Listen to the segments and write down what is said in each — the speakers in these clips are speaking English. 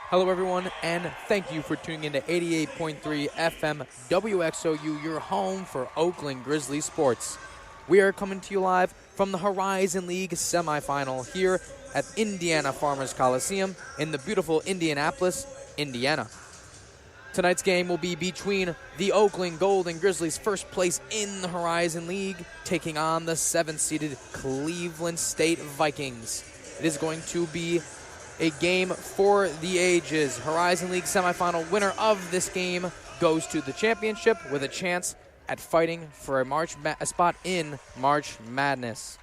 Hello, everyone, and thank you for tuning in to 88.3 FM WXOU, your home for Oakland Grizzlies sports. We are coming to you live from the Horizon League semifinal here at Indiana Farmers Coliseum in the beautiful Indianapolis, Indiana. Tonight's game will be between the Oakland Golden Grizzlies, first place in the Horizon League, taking on the 7th-seeded Cleveland State Vikings. It is going to be a game for the ages. Horizon League semifinal winner of this game goes to the championship with a chance at fighting for a spot in March Madness.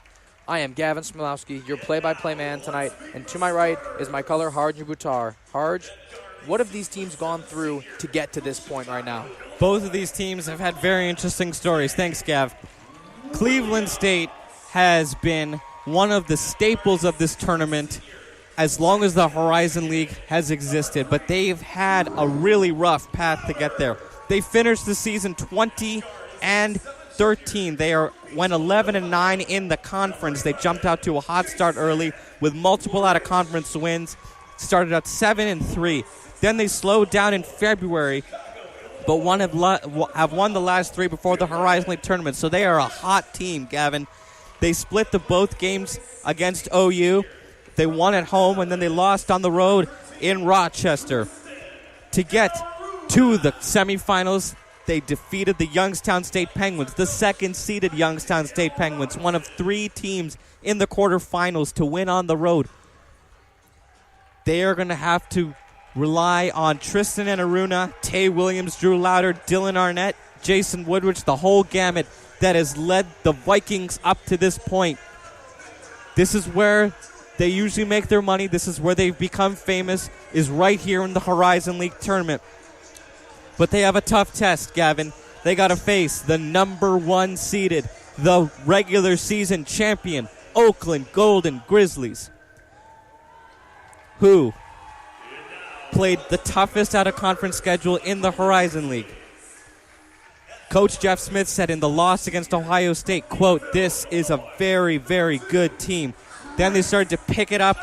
I am Gavin Smilowski, your play-by-play man tonight, and to my right is my color, Harjun Buttar. Harj, what have these teams gone through to get to this point right now? Both of these teams have had very interesting stories. Thanks, Gav. Cleveland State has been one of the staples of this tournament as long as the Horizon League has existed, but they've had a really rough path to get there. They finished the season 20-13. They went 11-9 in the conference. They jumped out to a hot start early with multiple out-of-conference wins. Started out 7-3. Then they slowed down in February, but have won the last 3 before the Horizon League tournament. So they are a hot team, Gavin. They split both games against OU. They won at home, and then they lost on the road in Rochester. To get to the semifinals, they defeated the Youngstown State Penguins, the second-seeded Youngstown State Penguins, one of 3 teams in the quarterfinals to win on the road. They are going to have to rely on Tristan and Aruna, Tay Williams, Drew Louder, Dylan Arnett, Jason Woodridge, the whole gamut that has led the Vikings up to this point. This is where they usually make their money. This is where they've become famous, is right here in the Horizon League tournament. But they have a tough test, Gavin. They got to face the number 1 seeded, the regular season champion, Oakland Golden Grizzlies, who played the toughest out-of-conference schedule in the Horizon League. Coach Jeff Smith said in the loss against Ohio State, quote, "This is a very, very good team." Then they started to pick it up,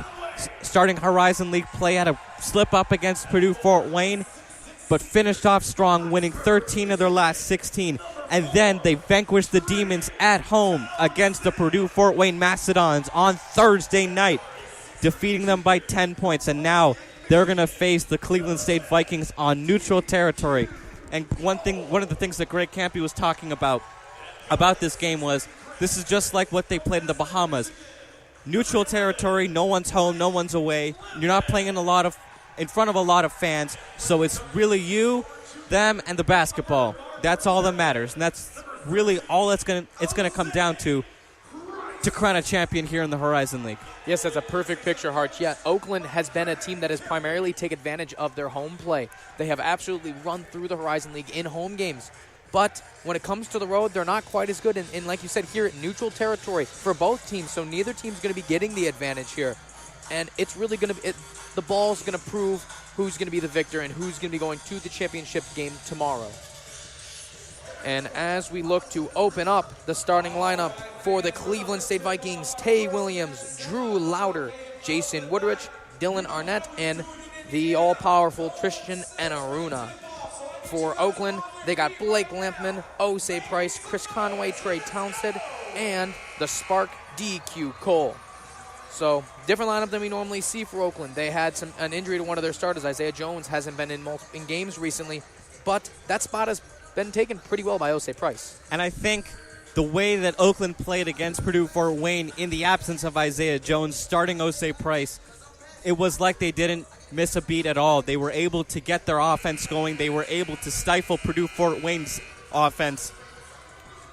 starting Horizon League play, had a slip-up against Purdue-Fort Wayne, but finished off strong, winning 13 of their last 16. And then they vanquished the Demons at home against the Purdue-Fort Wayne Macedons on Thursday night, defeating them by 10 points. And now they're going to face the Cleveland State Vikings on neutral territory. And one of the things that Greg Campy was talking about this game was, this is just like what they played in the Bahamas. Neutral territory, no one's home, no one's away. You're not playing in front of a lot of fans, so it's really you, them, and the basketball. That's all that matters, and that's really all it's going to come down to crown a champion here in the Horizon League. Yes, that's a perfect picture, Hart. Yeah, Oakland has been a team that has primarily taken advantage of their home play. They have absolutely run through the Horizon League in home games. But when it comes to the road, they're not quite as good. And like you said, here at neutral territory for both teams, so neither team's going to be getting the advantage here. And it's really going to be the ball's going to prove who's going to be the victor and who's going to be going to the championship game tomorrow. And as we look to open up the starting lineup for the Cleveland State Vikings, Tay Williams, Drew Louder, Jason Woodridge, Dylan Arnett, and the all-powerful Tristan and Aruna. For Oakland, they got Blake Lampman, Osei Price, Chris Conway, Trey Townsend, and the Spark DQ Cole. So, different lineup than we normally see for Oakland. They had an injury to one of their starters. Isaiah Jones hasn't been in games recently, but that spot has been taken pretty well by Osei Price. And I think the way that Oakland played against Purdue-Fort Wayne in the absence of Isaiah Jones, starting Osei Price, it was like they didn't miss a beat at all. They were able to get their offense going. They were able to stifle Purdue-Fort Wayne's offense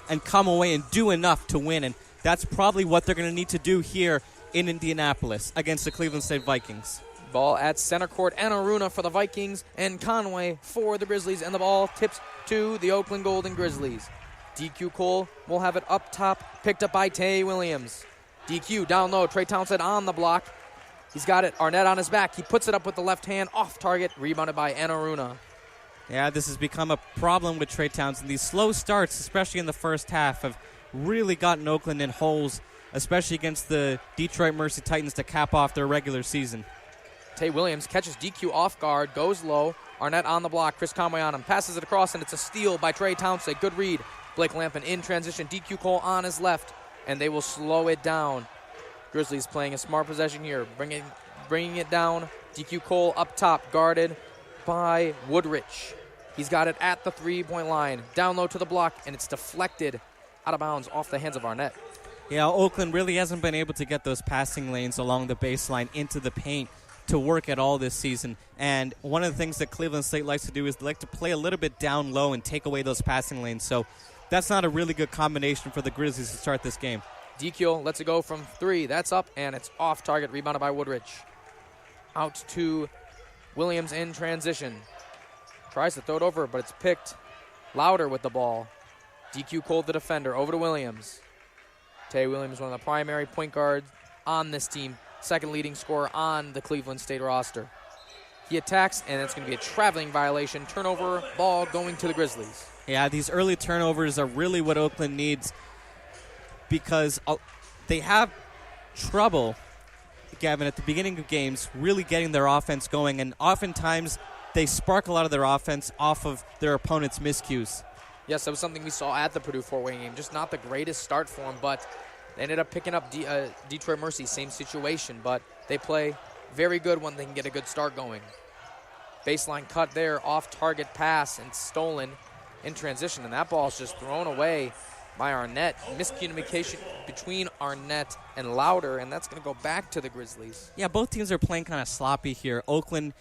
and come away and do enough to win. And that's probably what they're going to need to do here in Indianapolis against the Cleveland State Vikings. Ball at center court, and Aruna for the Vikings, and Conway for the Grizzlies, and the ball tips to the Oakland Golden Grizzlies. DQ Cole will have it up top, picked up by Tay Williams. DQ down low, Trey Townsend on the block. He's got it, Arnett on his back. He puts it up with the left hand, off target, rebounded by Aruna. Yeah, this has become a problem with Trey Townsend. These slow starts, especially in the first half, have really gotten Oakland in holes, especially against the Detroit Mercy Titans to cap off their regular season. Tay Williams catches DQ off guard, goes low. Arnett on the block, Chris Conway on him, passes it across, and it's a steal by Trey Townsend. Good read. Blake Lampin in transition, DQ Cole on his left, and they will slow it down. Grizzlies playing a smart possession here, bringing it down. DQ Cole up top, guarded by Woodrich. He's got it at the three-point line, down low to the block, and it's deflected out of bounds off the hands of Arnett. Yeah, Oakland really hasn't been able to get those passing lanes along the baseline into the paint to work at all this season. And one of the things that Cleveland State likes to do is they like to play a little bit down low and take away those passing lanes. So that's not a really good combination for the Grizzlies to start this game. DQ lets it go from three. That's up, and it's off target, rebounded by Woodrich. Out to Williams in transition. Tries to throw it over, but it's picked. Louder with the ball. DQ Cole, the defender, over to Williams. Tay Williams, one of the primary point guards on this team, second leading scorer on the Cleveland State roster. He attacks, and it's going to be a traveling violation. Turnover, ball going to the Grizzlies. Yeah, these early turnovers are really what Oakland needs because they have trouble, Gavin, at the beginning of games, really getting their offense going, and oftentimes they spark a lot of their offense off of their opponent's miscues. Yes, that was something we saw at the Purdue four-way game. Just not the greatest start for them, but they ended up picking up Detroit Mercy, same situation, but they play very good when they can get a good start going. Baseline cut there, off-target pass, and stolen in transition, and that ball's just thrown away by Arnett. Miscommunication between Arnett and Louder, and that's going to go back to the Grizzlies. Yeah, both teams are playing kind of sloppy here. Oakland's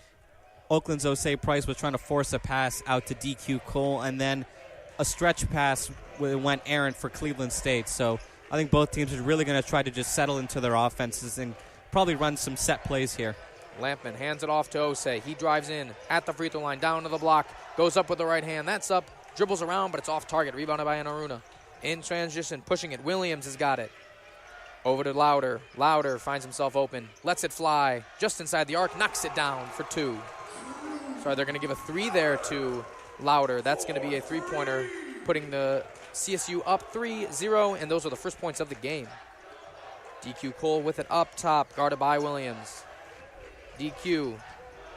Osei Price was trying to force a pass out to DQ Cole, and then a stretch pass went errant for Cleveland State. So I think both teams are really going to try to just settle into their offenses and probably run some set plays here. Lampin hands it off to Osei. He drives in at the free throw line, down to the block, goes up with the right hand. That's up, dribbles around, but it's off target. Rebounded by Anaruna. In transition, pushing it. Williams has got it. Over to Louder. Louder finds himself open. Lets it fly just inside the arc. Knocks it down for two. Sorry, they're going to give a three there to Louder. That's going to be a three-pointer, putting the CSU up 3-0, and those are the first points of the game. DQ Cole with it up top, guarded by Williams. DQ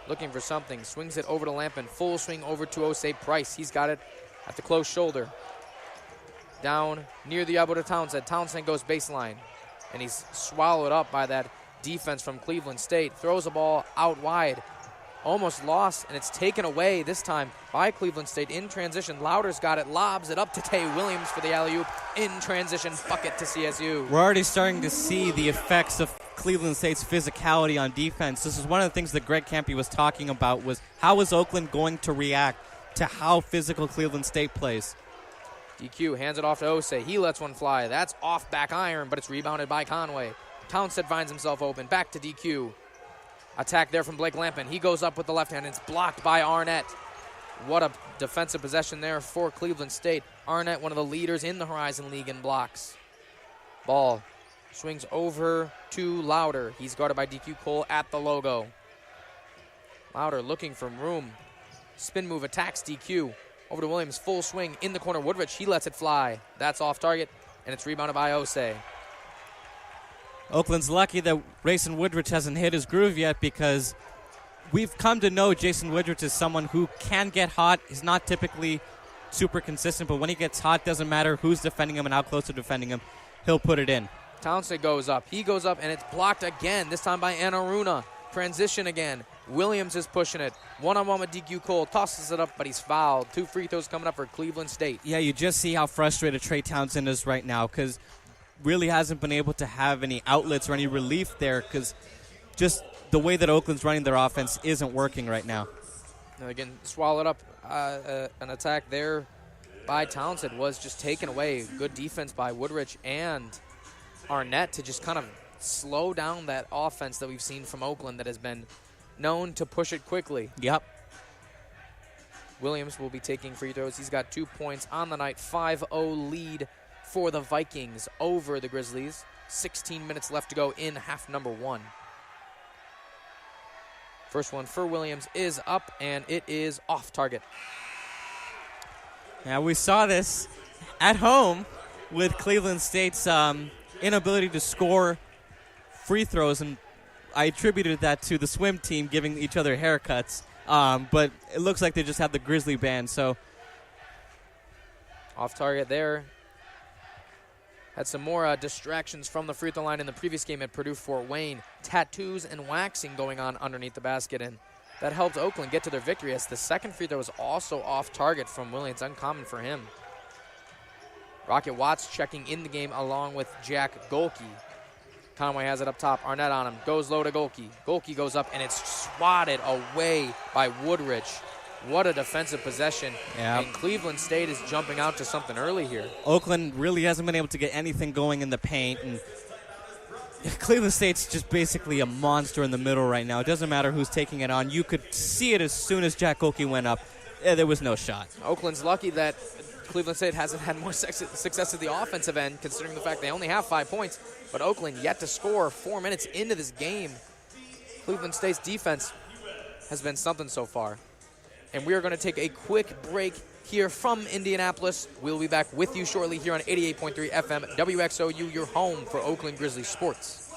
looking for something. Swings it over to Lampin. Full swing over to Osei Price. He's got it at the close shoulder. Down near the elbow to Townsend. Townsend goes baseline, and he's swallowed up by that defense from Cleveland State. Throws the ball out wide. Almost lost, and it's taken away this time by Cleveland State in transition. Louder's got it, lobs it up to Tay Williams for the alley-oop. In transition, bucket to CSU. We're already starting to see the effects of Cleveland State's physicality on defense. This is one of the things that Greg Campy was talking about, was how is Oakland going to react to how physical Cleveland State plays. DQ hands it off to Osei. He lets one fly. That's off back iron, but it's rebounded by Conway. Townsend finds himself open. Back to DQ. Attack there from Blake Lampin. He goes up with the left hand. It's blocked by Arnett. What a defensive possession there for Cleveland State. Arnett, one of the leaders in the Horizon League in blocks. Ball swings over to Louder. He's guarded by DQ Cole at the logo. Louder looking for room. Spin move, attacks DQ. Over to Williams, full swing in the corner. Woodrich, he lets it fly. That's off target, and it's rebounded by Osei. Oakland's lucky that Rayson Woodrich hasn't hit his groove yet, because we've come to know Jason Woodrich as someone who can get hot. He's not typically super consistent, but when he gets hot, doesn't matter who's defending him and how close they're defending him, he'll put it in. Townsend goes up. He goes up, and it's blocked again, this time by Anaruna. Transition again. Williams is pushing it. One-on-one with DQ Cole. Tosses it up, but he's fouled. 2 free throws coming up for Cleveland State. Yeah, you just see how frustrated Trey Townsend is right now, because really hasn't been able to have any outlets or any relief there, because just the way that Oakland's running their offense isn't working right now. And again, swallowed up. An attack there by Townsend was just taken away. Good defense by Woodrich and Arnett to just kind of slow down that offense that we've seen from Oakland that has been known to push it quickly. Yep. Williams will be taking free throws. He's got 2 points on the night. 5-0 lead for the Vikings over the Grizzlies. 16 minutes left to go in half number 1. First one for Williams is up, and it is off target. Yeah, we saw this at home with Cleveland State's inability to score free throws, and I attributed that to the swim team giving each other haircuts, but it looks like they just have the Grizzly band. So off target there. Had some more distractions from the free throw line in the previous game at Purdue-Fort Wayne. Tattoos and waxing going on underneath the basket, and that helped Oakland get to their victory as the second free throw was also off target from Williams. Uncommon for him. Rocket Watts checking in the game along with Jack Golke. Conway has it up top. Arnett on him. Goes low to Golke. Golke goes up, and it's swatted away by Woodrich. What a defensive possession. Yeah. And Cleveland State is jumping out to something early here. Oakland really hasn't been able to get anything going in the paint, and Cleveland State's just basically a monster in the middle right now. It doesn't matter who's taking it on. You could see it as soon as Jack Golke went up. There was no shot. Oakland's lucky that Cleveland State hasn't had more success at the offensive end, considering the fact they only have 5 points. But Oakland yet to score 4 minutes into this game. Cleveland State's defense has been something so far. And we are going to take a quick break here from Indianapolis. We'll be back with you shortly here on 88.3 FM, WXOU, your home for Oakland Grizzlies sports.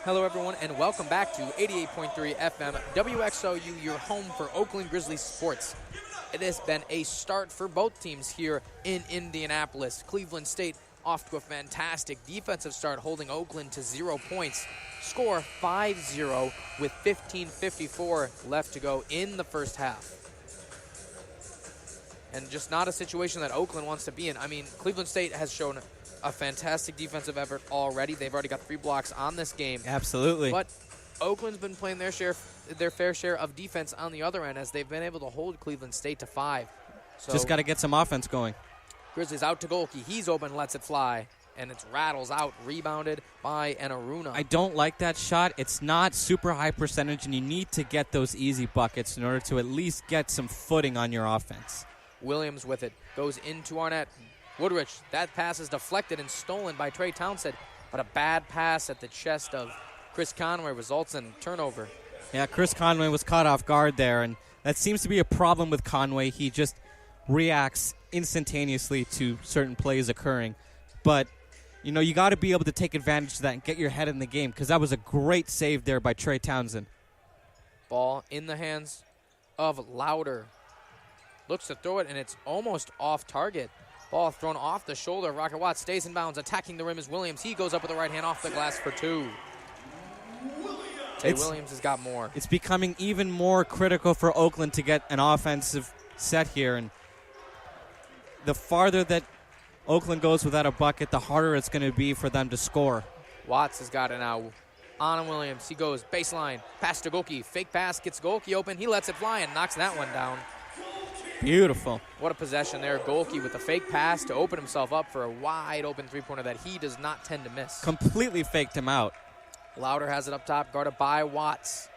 Hello, everyone, and welcome back to 88.3 FM, WXOU, your home for Oakland Grizzlies sports. It has been a start for both teams here in Indianapolis. Cleveland State off to a fantastic defensive start, holding Oakland to 0 points. Score 5-0 with 15:54 left to go in the first half. And just not a situation that Oakland wants to be in. I mean, Cleveland State has shown a fantastic defensive effort already. They've already got 3 blocks on this game. Absolutely. But Oakland's been playing their fair share of defense on the other end as they've been able to hold Cleveland State to 5. So just got to get some offense going. Grizzlies out to Golke. He's open, lets it fly, and it rattles out, rebounded by an Aruna. I don't like that shot. It's not super high percentage, and you need to get those easy buckets in order to at least get some footing on your offense. Williams with it. Goes into Arnett. Woodrich, that pass is deflected and stolen by Trey Townsend, but a bad pass at the chest of Chris Conway results in turnover. Yeah, Chris Conway was caught off guard there, and that seems to be a problem with Conway. He just reacts instantaneously to certain plays occurring. But, you know, you got to be able to take advantage of that and get your head in the game, because that was a great save there by Trey Townsend. Ball in the hands of Louder. Looks to throw it, and it's almost off target. Ball thrown off the shoulder. Rocket Watts stays in bounds. Attacking the rim is Williams. He goes up with the right hand off the glass for 2. Williams has got more. It's becoming even more critical for Oakland to get an offensive set here. And the farther that Oakland goes without a bucket, the harder it's going to be for them to score. Watts has got it now. On Williams. He goes baseline. Pass to Golke. Fake pass. Gets Golke open. He lets it fly and knocks that one down. Beautiful. What a possession there. Golke with a fake pass to open himself up for a wide open three-pointer that he does not tend to miss. Completely faked him out. Louder has it up top, guarded by Watts.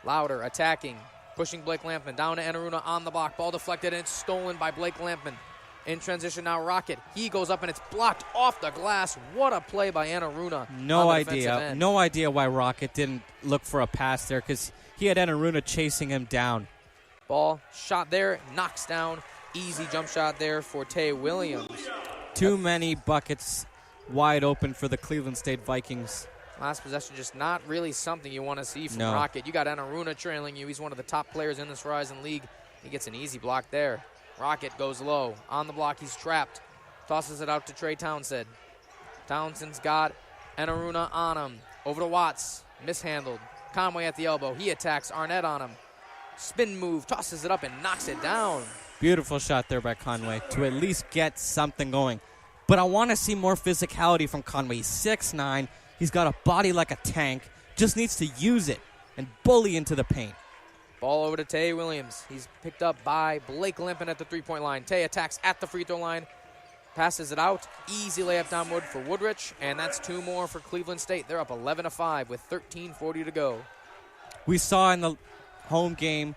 Louder attacking, pushing Blake Lampman down to Enaruna on the block. Ball deflected, and it's stolen by Blake Lampman. In transition now, Rocket. He goes up, and it's blocked off the glass. What a play by Enaruna. No idea why Rocket didn't look for a pass there, because he had Enaruna chasing him down. Ball shot there, knocks down. Easy jump shot there for Tay Williams. Too many buckets wide open for the Cleveland State Vikings. Last possession, just not really something you want to see from Rocket. You got Enaruna trailing you. He's one of the top players in this Horizon League. He gets an easy block there. Rocket goes low. On the block, he's trapped. Tosses it out to Trey Townsend. Townsend's got Enaruna on him. Over to Watts. Mishandled. Conway at the elbow. He attacks Arnett on him. Spin move. Tosses it up and knocks it down. Beautiful shot there by Conway to at least get something going. But I want to see more physicality from Conway. He's 6'9". He's got a body like a tank. Just needs to use it and bully into the paint. Ball over to Tay Williams. He's picked up by Blake Lampman at the three-point line. Tay attacks at the free throw line. Passes it out. Easy layup downward for Woodrich. And that's two more for Cleveland State. They're up 11-5 with 13:40 to go. We saw in the home game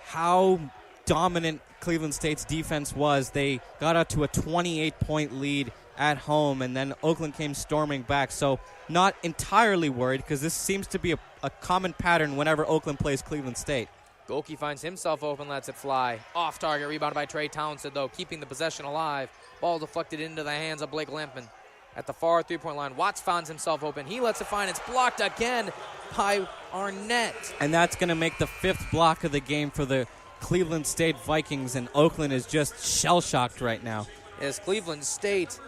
how dominant Cleveland State's defense was. They got out to a 28-point lead at home, and then Oakland came storming back. So not entirely worried, because this seems to be a common pattern whenever Oakland plays Cleveland State. Golke finds himself open, lets it fly. Off target, rebounded by Trey Townsend, though, keeping the possession alive. Ball deflected into the hands of Blake Lampman. At the far three-point line, Watts finds himself open. He lets it fly, and it's blocked again by Arnett. And that's going to make the fifth block of the game for the Cleveland State Vikings, and Oakland is just shell-shocked right now. As Cleveland State,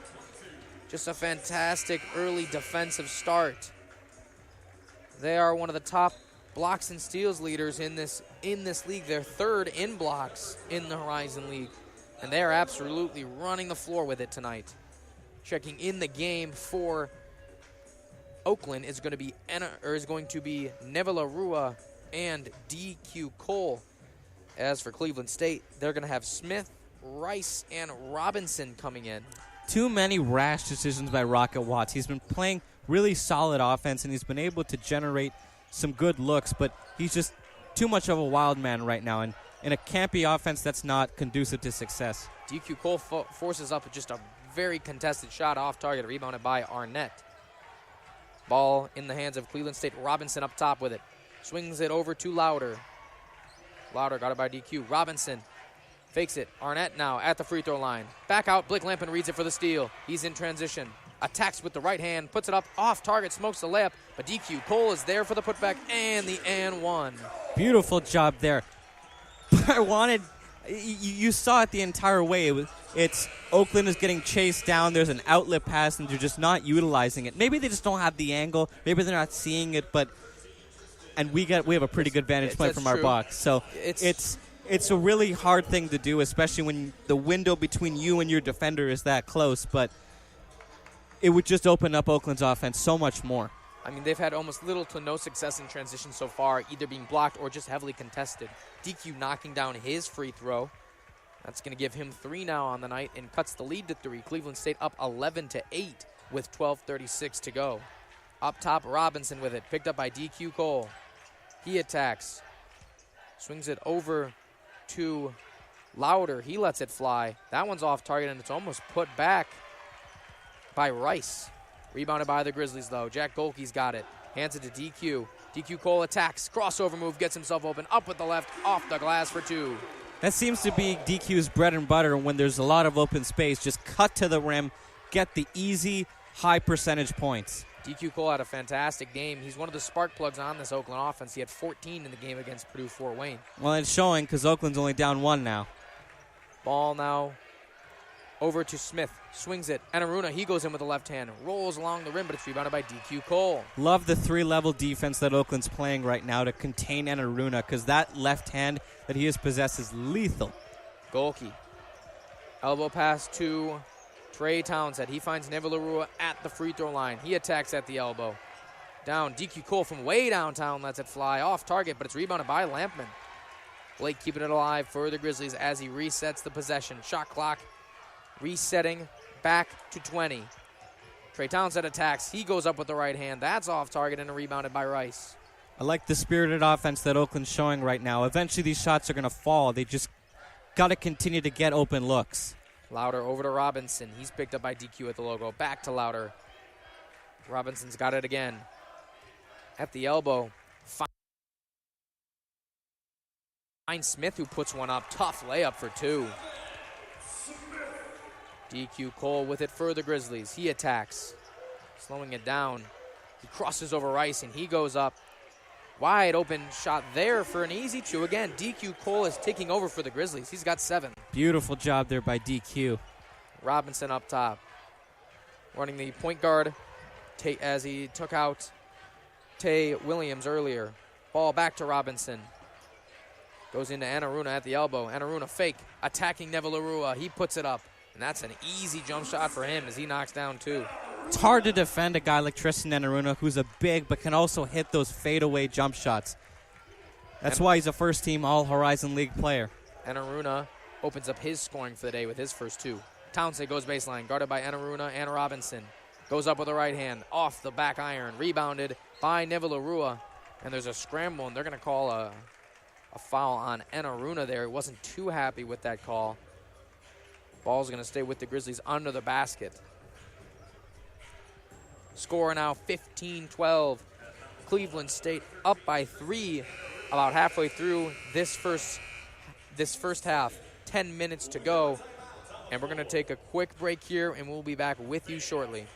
just a fantastic early defensive start. They are one of the top blocks and steals leaders in this league. They're third in blocks in the Horizon League, and they are absolutely running the floor with it tonight. Checking in the game for Oakland is going to be Nevalarua and DQ Cole. As for Cleveland State, they're going to have Smith, Rice, and Robinson coming in. Too many rash decisions by Rocket Watts. He's been playing really solid offense, and he's been able to generate some good looks, but he's just too much of a wild man right now, and in a campy offense, that's not conducive to success. DQ Cole forces up just a very contested shot off target, rebounded by Arnett. Ball in the hands of Cleveland State. Robinson up top with it. Swings it over to Louder. Louder got it by DQ. Robinson fakes it. Arnett now at the free throw line. Back out. Blake Lampman reads it for the steal. He's in transition. Attacks with the right hand. Puts it up off target. Smokes the layup. But DQ Cole is there for the putback and the and one. Beautiful job there. You saw it the entire way. It's Oakland is getting chased down. There's an outlet pass, and they're just not utilizing it. Maybe they just don't have the angle. Maybe they're not seeing it. And we have a pretty good vantage point from our box. So it's a really hard thing to do, especially when the window between you and your defender is that close. But it would just open up Oakland's offense so much more. I mean, they've had almost little to no success in transition so far, either being blocked or just heavily contested. DQ knocking down his free throw. That's going to give him 3 now on the night and cuts the lead to 3. Cleveland State up 11-8 with 12:36 to go. Up top, Robinson with it, picked up by DQ Cole. He attacks. Swings it over to Louder. He lets it fly. That one's off target, and it's almost put back by Rice. Rebounded by the Grizzlies, though. Jack Golke's got it. Hands it to DQ. DQ Cole attacks. Crossover move. Gets himself open. Up with the left. Off the glass for 2. That seems to be DQ's bread and butter when there's a lot of open space. Just cut to the rim. Get the easy, high percentage points. DQ Cole had a fantastic game. He's one of the spark plugs on this Oakland offense. He had 14 in the game against Purdue-Fort Wayne. Well, it's showing because Oakland's only down 1 now. Ball now over to Smith. Swings it. Enaruna, he goes in with the left hand. Rolls along the rim, but it's rebounded by DQ Cole. Love the 3-level defense that Oakland's playing right now to contain Enaruna, because that left hand that he has possessed is lethal. Golke. Elbow pass to Trey Townsend. He finds Nevalarua at the free throw line. He attacks at the elbow. Down. DQ Cole from way downtown lets it fly off target, but it's rebounded by Lampman. Blake keeping it alive for the Grizzlies as he resets the possession. Shot clock resetting back to 20. Trey Townsend attacks. He goes up with the right hand. That's off target and rebounded by Rice. I like the spirited offense that Oakland's showing right now. Eventually these shots are going to fall. They just got to continue to get open looks. Louder over to Robinson. He's picked up by DQ at the logo. Back to Louder. Robinson's got it again. At the elbow. Finds Smith, who puts one up. Tough layup for two. DQ Cole with it for the Grizzlies. He attacks. Slowing it down. He crosses over Rice, and he goes up. Wide open shot there for an easy two. Again, DQ Cole is taking over for the Grizzlies. He's got 7. Beautiful job there by DQ. Robinson up top. Running the point guard as he took out Tay Williams earlier. Ball back to Robinson. Goes into Anaruna at the elbow. Anaruna fake. Attacking Neville Arua. He puts it up. And that's an easy jump shot for him as he knocks down 2. It's hard to defend a guy like Tristan Anaruna, who's a big but can also hit those fadeaway jump shots. That's why he's a first-team All-Horizon League player. Anaruna opens up his scoring for the day with his first 2. Townsend goes baseline, guarded by Anaruna and Robinson. Goes up with the right hand, off the back iron, rebounded by Neville Arua. And there's a scramble, and they're going to call a foul on Anaruna there. He wasn't too happy with that call. Ball's going to stay with the Grizzlies under the basket. Score now 15-12. Cleveland State up by 3 about halfway through this first half. 10 minutes to go. And we're going to take a quick break here, and we'll be back with you shortly.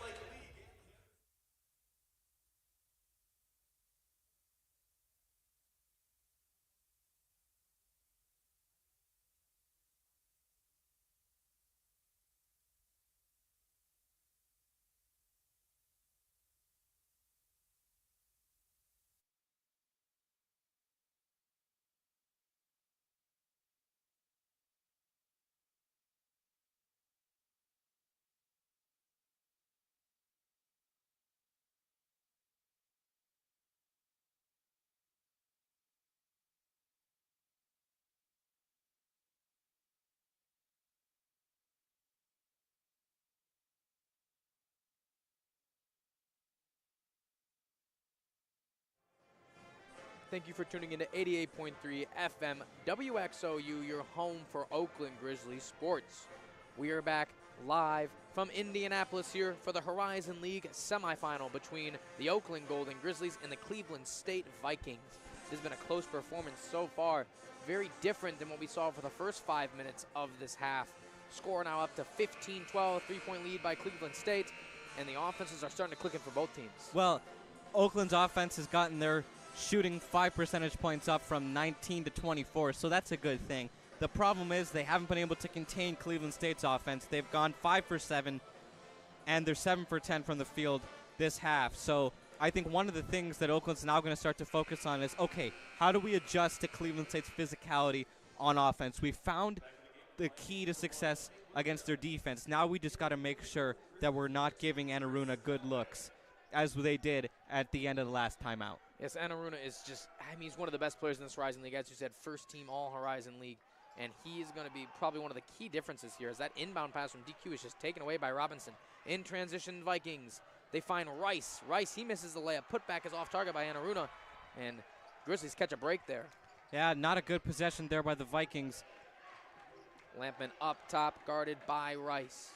Thank you for tuning in to 88.3 FM WXOU, your home for Oakland Grizzlies sports. We are back live from Indianapolis here for the Horizon League semifinal between the Oakland Golden Grizzlies and the Cleveland State Vikings. This has been a close performance so far, very different than what we saw for the first 5 minutes of this half. Score now up to 15-12, 3-point lead by Cleveland State, and the offenses are starting to click in for both teams. Well, Oakland's offense has gotten their shooting 5 percentage points up from 19 to 24, so that's a good thing. The problem is they haven't been able to contain Cleveland State's offense. They've gone 5 for 7, and they're 7 for 10 from the field this half. So I think one of the things that Oakland's now going to start to focus on is, okay, how do we adjust to Cleveland State's physicality on offense? We found the key to success against their defense. Now we just got to make sure that we're not giving Anaruna good looks, as they did at the end of the last timeout. Yes, Anaruna is just, he's one of the best players in this Horizon League. As you said, first team All-Horizon League. And he is going to be probably one of the key differences here, as that inbound pass from DQ is just taken away by Robinson. In transition, Vikings. They find Rice. Rice, he misses the layup. Putback is off target by Anaruna. And Grizzlies catch a break there. Yeah, not a good possession there by the Vikings. Lampman up top, guarded by Rice.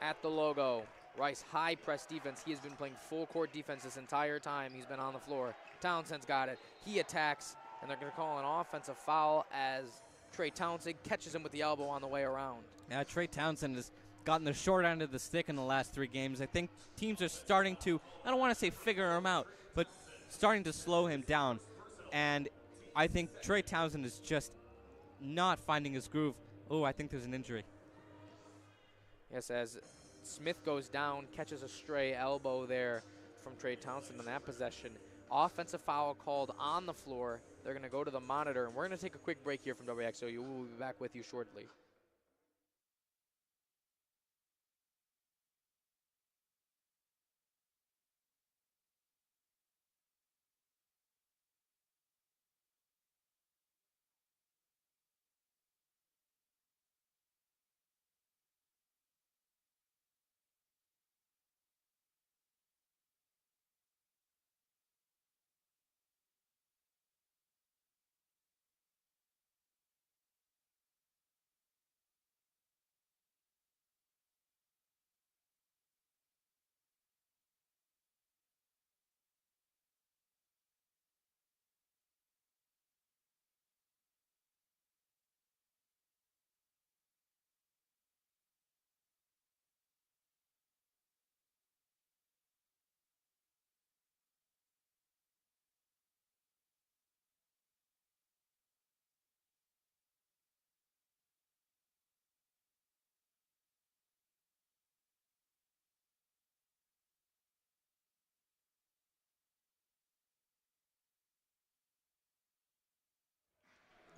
At the logo. Rice, high press defense. He has been playing full court defense this entire time he's been on the floor. Townsend's got it. He attacks, and they're going to call an offensive foul as Trey Townsend catches him with the elbow on the way around. Yeah, Trey Townsend has gotten the short end of the stick in the last 3 games. I think teams are starting to, I don't want to say figure him out, but starting to slow him down. And I think Trey Townsend is just not finding his groove. Oh, I think there's an injury. Yes, as Smith goes down, catches a stray elbow there from Trey Townsend on that possession. Offensive foul called on the floor. They're going to go to the monitor, and we're going to take a quick break here from WXOU. We'll be back with you shortly.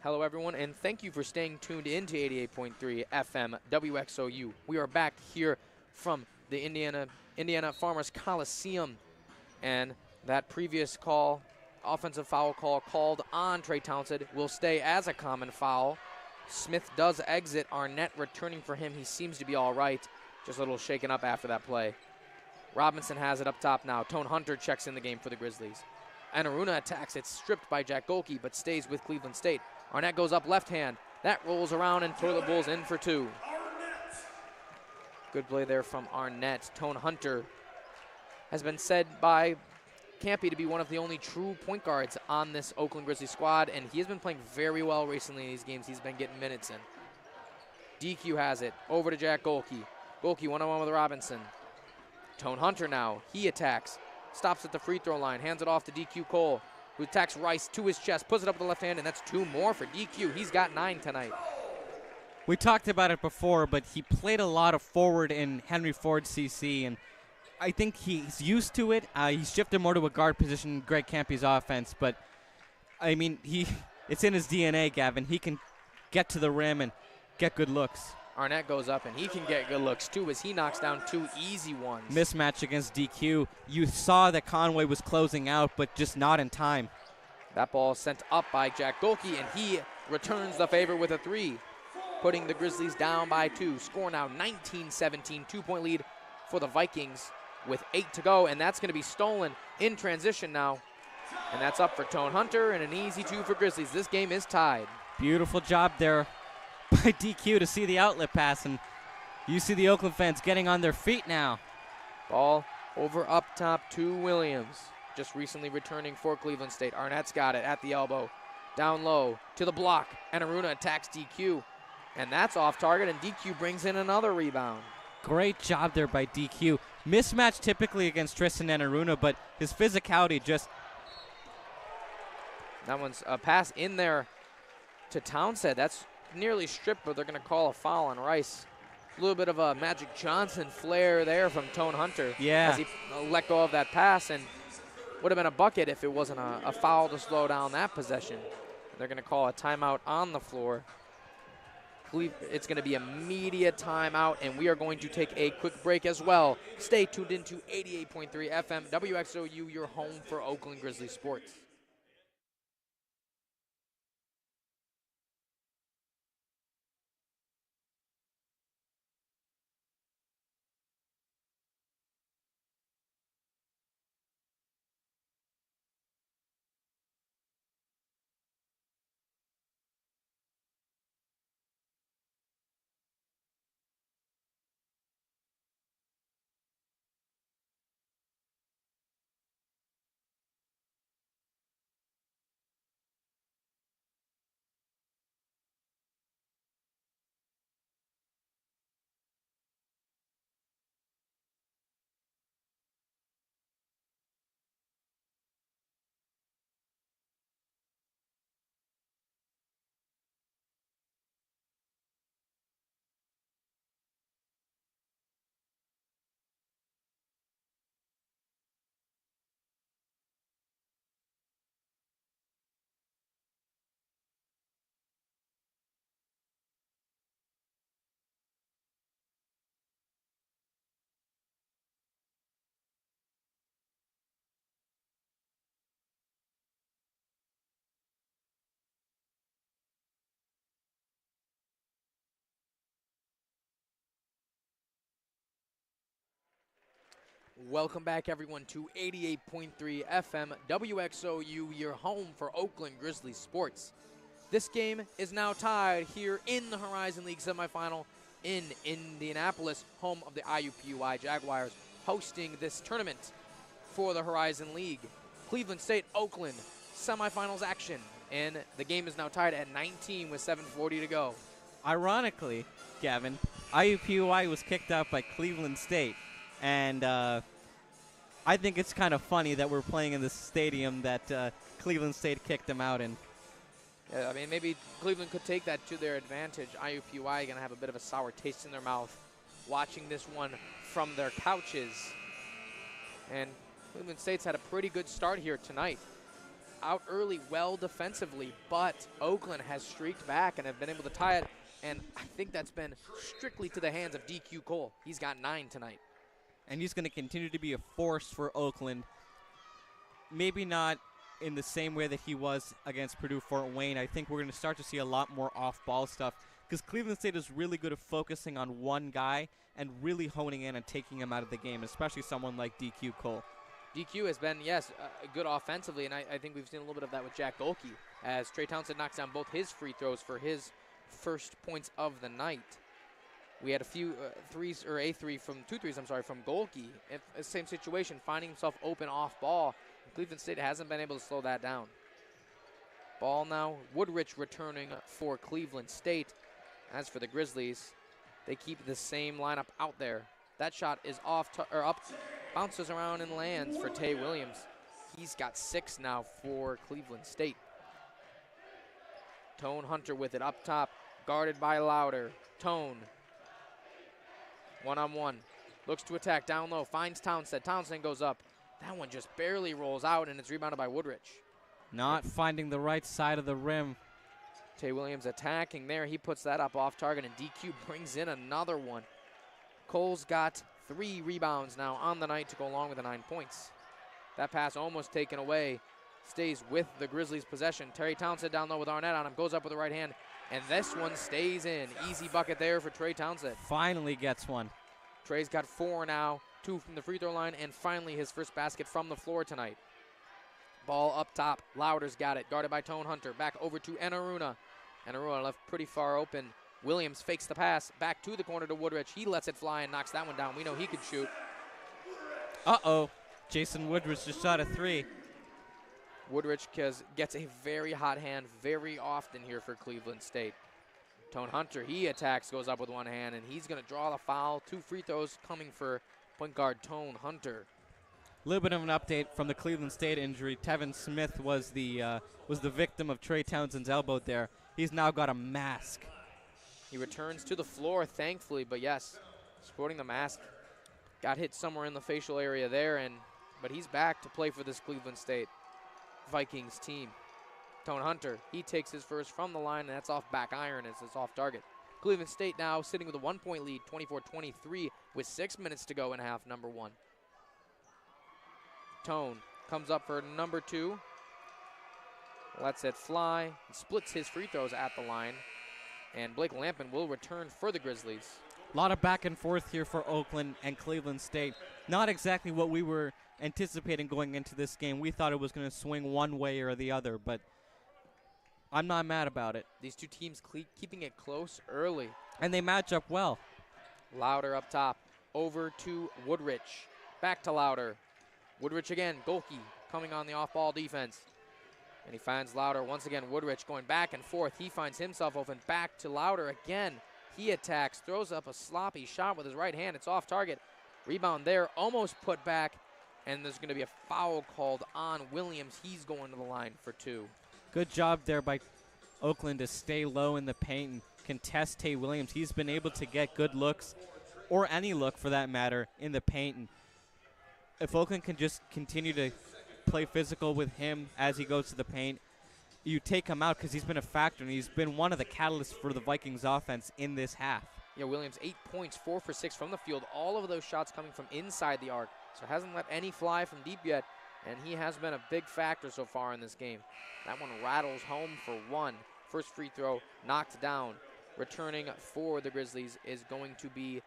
Hello, everyone, and thank you for staying tuned into 88.3 FM WXOU. We are back here from the Indiana Farmers Coliseum, and that previous call, offensive foul call called on Trey Townsend, will stay as a common foul. Smith does exit. Arnett returning for him. He seems to be all right. Just a little shaken up after that play. Robinson has it up top now. Tone Hunter checks in the game for the Grizzlies. Anaruna attacks. It's stripped by Jack Golke, but stays with Cleveland State. Arnett goes up left hand. That rolls around, and Toilet Bulls in for two. Good play there from Arnett. Tone Hunter has been said by Campy to be one of the only true point guards on this Oakland Grizzlies squad, and he has been playing very well recently in these games. He's been getting minutes in. DQ has it. Over to Jack Golke. Golke one-on-one with Robinson. Tone Hunter now. He attacks. Stops at the free throw line. Hands it off to DQ Cole, who attacks Rice to his chest. Puts it up with the left hand, and that's two more for DQ. He's got 9 tonight. We talked about it before, but he played a lot of forward in Henry Ford CC, and I think he's used to it. He's shifted more to a guard position in Greg Campy's offense, but, I mean, it's in his DNA, Gavin. He can get to the rim and get good looks. Arnett goes up, and he can get good looks, too, as he knocks down 2 easy ones. Mismatch against DQ. You saw that Conway was closing out, but just not in time. That ball sent up by Jack Golke, and he returns the favor with a 3, putting the Grizzlies down by 2. Score now 19-17, 2-point lead for the Vikings with 8 to go, and that's going to be stolen in transition now. And that's up for Tone Hunter, and an easy 2 for Grizzlies. This game is tied. Beautiful job there by DQ to see the outlet pass, and you see the Oakland fans getting on their feet now. Ball over up top to Williams, just recently returning for Cleveland State. Arnett's got it at the elbow. Down low to the block, and Aruna attacks DQ, and that's off target, and DQ brings in another rebound. Great job there by DQ. Mismatch typically against Tristan and Aruna, but his physicality just... That one's a pass in there to Townsend. That's nearly stripped, but they're going to call a foul on Rice. A little bit of a Magic Johnson flair there from Tone Hunter. Yeah. As he let go of that pass, and would have been a bucket if it wasn't a foul to slow down that possession. They're going to call a timeout on the floor. It's going to be immediate timeout, and we are going to take a quick break as well. Stay tuned into 88.3 FM WXOU, your home for Oakland Grizzlies sports. Welcome back, everyone, to 88.3 FM WXOU, your home for Oakland Grizzlies sports. This game is now tied here in the Horizon League semifinal in Indianapolis, home of the IUPUI Jaguars, hosting this tournament for the Horizon League. Cleveland State, Oakland, semifinals action, and the game is now tied at 19 with 7:40 to go. Ironically, Gavin, IUPUI was kicked out by Cleveland State, and I think it's kind of funny that we're playing in the stadium that Cleveland State kicked them out in. Yeah, I mean, maybe Cleveland could take that to their advantage. IUPUI going to have a bit of a sour taste in their mouth watching this one from their couches. And Cleveland State's had a pretty good start here tonight. out early well defensively, but Oakland has streaked back and have been able to tie it, and I think that's been strictly to the hands of DQ Cole. He's got 9 tonight. And he's going to continue to be a force for Oakland. Maybe not in the same way that he was against Purdue-Fort Wayne. I think we're going to start to see a lot more off-ball stuff because Cleveland State is really good at focusing on one guy and really honing in and taking him out of the game, especially someone like DQ Cole. DQ has been, yes, good offensively, and I think we've seen a little bit of that with Jack Golke as Trey Townsend knocks down both his free throws for his first points of the night. We had a few threes, or a three from, 2 threes, I'm sorry, from Golke. Same situation, finding himself open off ball. Cleveland State hasn't been able to slow that down. Ball now, Woodrich returning for Cleveland State. As for the Grizzlies, they keep the same lineup out there. That shot is off, or up, bounces around and lands for Tay Williams. He's got 6 now for Cleveland State. Tone Hunter with it up top, guarded by Louder. Tone. One-on-one. Looks to attack down low. Finds Townsend. Townsend goes up. That one just barely rolls out, and it's rebounded by Woodrich. Not finding the right side of the rim. Tay Williams attacking there. He puts that up off target, and DQ brings in another one. Cole's got 3 rebounds now on the night to go along with the 9 points. That pass almost taken away. Stays with the Grizzlies' possession. Terry Townsend down low with Arnett on him. Goes up with the right hand. And this one stays in. Easy bucket there for Trey Townsend. Finally gets one. Trey's got 4 now, 2 from the free throw line, and finally his first basket from the floor tonight. Ball up top. Louder's got it, guarded by Tone Hunter. Back over to Enaruna. Enaruna left pretty far open. Williams fakes the pass, back to the corner to Woodrich. He lets it fly and knocks that one down. We know he could shoot. Uh-oh. Jason Woodrich just shot a 3. Woodrich gets a very hot hand very often here for Cleveland State. Tone Hunter, he attacks, goes up with one hand, and he's going to draw the foul. 2 free throws coming for point guard Tone Hunter. A little bit of an update from the Cleveland State injury. Tevin Smith was the victim of Trey Townsend's elbow there. He's now got a mask. He returns to the floor, thankfully, but yes, sporting the mask. Got hit somewhere in the facial area there, but he's back to play for this Cleveland State Vikings team. Tone Hunter, he takes his first from the line, and that's off back iron as it's off target. Cleveland State now sitting with a 1-point lead, 24-23, with 6 minutes to go in half number 1. Tone comes up for number 2. Lets it fly, and splits his free throws at the line. And Blake Lampin will return for the Grizzlies. A lot of back and forth here for Oakland and Cleveland State. Not exactly what we were anticipating going into this game. We thought it was going to swing one way or the other, but I'm not mad about it. These two teams keeping it close early. And they match up well. Louder up top, over to Woodrich. Back to Louder. Woodrich again, Golke coming on the off-ball defense. And he finds Louder once again. Woodrich going back and forth. He finds himself open. Back to Louder again. He attacks, throws up a sloppy shot with his right hand. It's off target. Rebound there, almost put back. And there's going to be a foul called on Williams. He's going to the line for 2. Good job there by Oakland to stay low in the paint and contest Tay Williams. He's been able to get good looks, or any look for that matter, in the paint. And if Oakland can just continue to play physical with him as he goes to the paint, you take him out because he's been a factor, and he's been one of the catalysts for the Vikings offense in this half. Yeah, Williams, 8 points, 4 for 6 from the field. All of those shots coming from inside the arc. So hasn't let any fly from deep yet, and he has been a big factor so far in this game. That one rattles home for 1. First free throw knocked down. Returning for the Grizzlies is going to be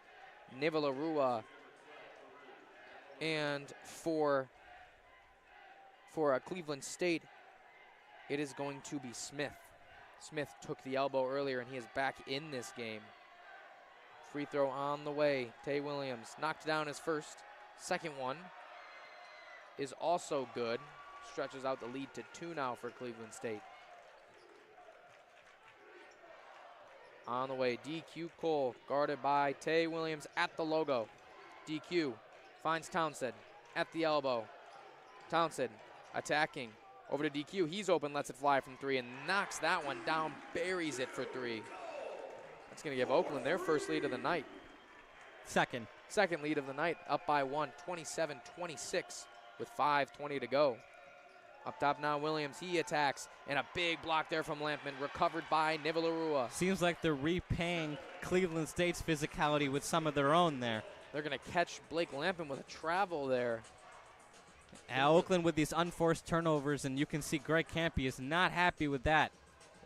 Nivalarua. And for Cleveland State, it is going to be Smith. Smith took the elbow earlier, and he is back in this game. Free throw on the way. Tay Williams knocked down his first. Second one is also good. Stretches out the lead to 2 now for Cleveland State. On the way, DQ Cole, guarded by Tay Williams at the logo. DQ finds Townsend at the elbow. Townsend attacking. Over to DQ. He's open, lets it fly from 3, and knocks that one down, buries it for 3. That's going to give Oakland their first lead of the night. Second lead of the night, up by 1, 27-26, with 5:20 to go. Up top now, Williams. He attacks, and a big block there from Lampman, recovered by Nivalarua. Seems like they're repaying Cleveland State's physicality with some of their own there. They're going to catch Blake Lampman with a travel there. Oakland with these unforced turnovers, and you can see Greg Campy is not happy with that.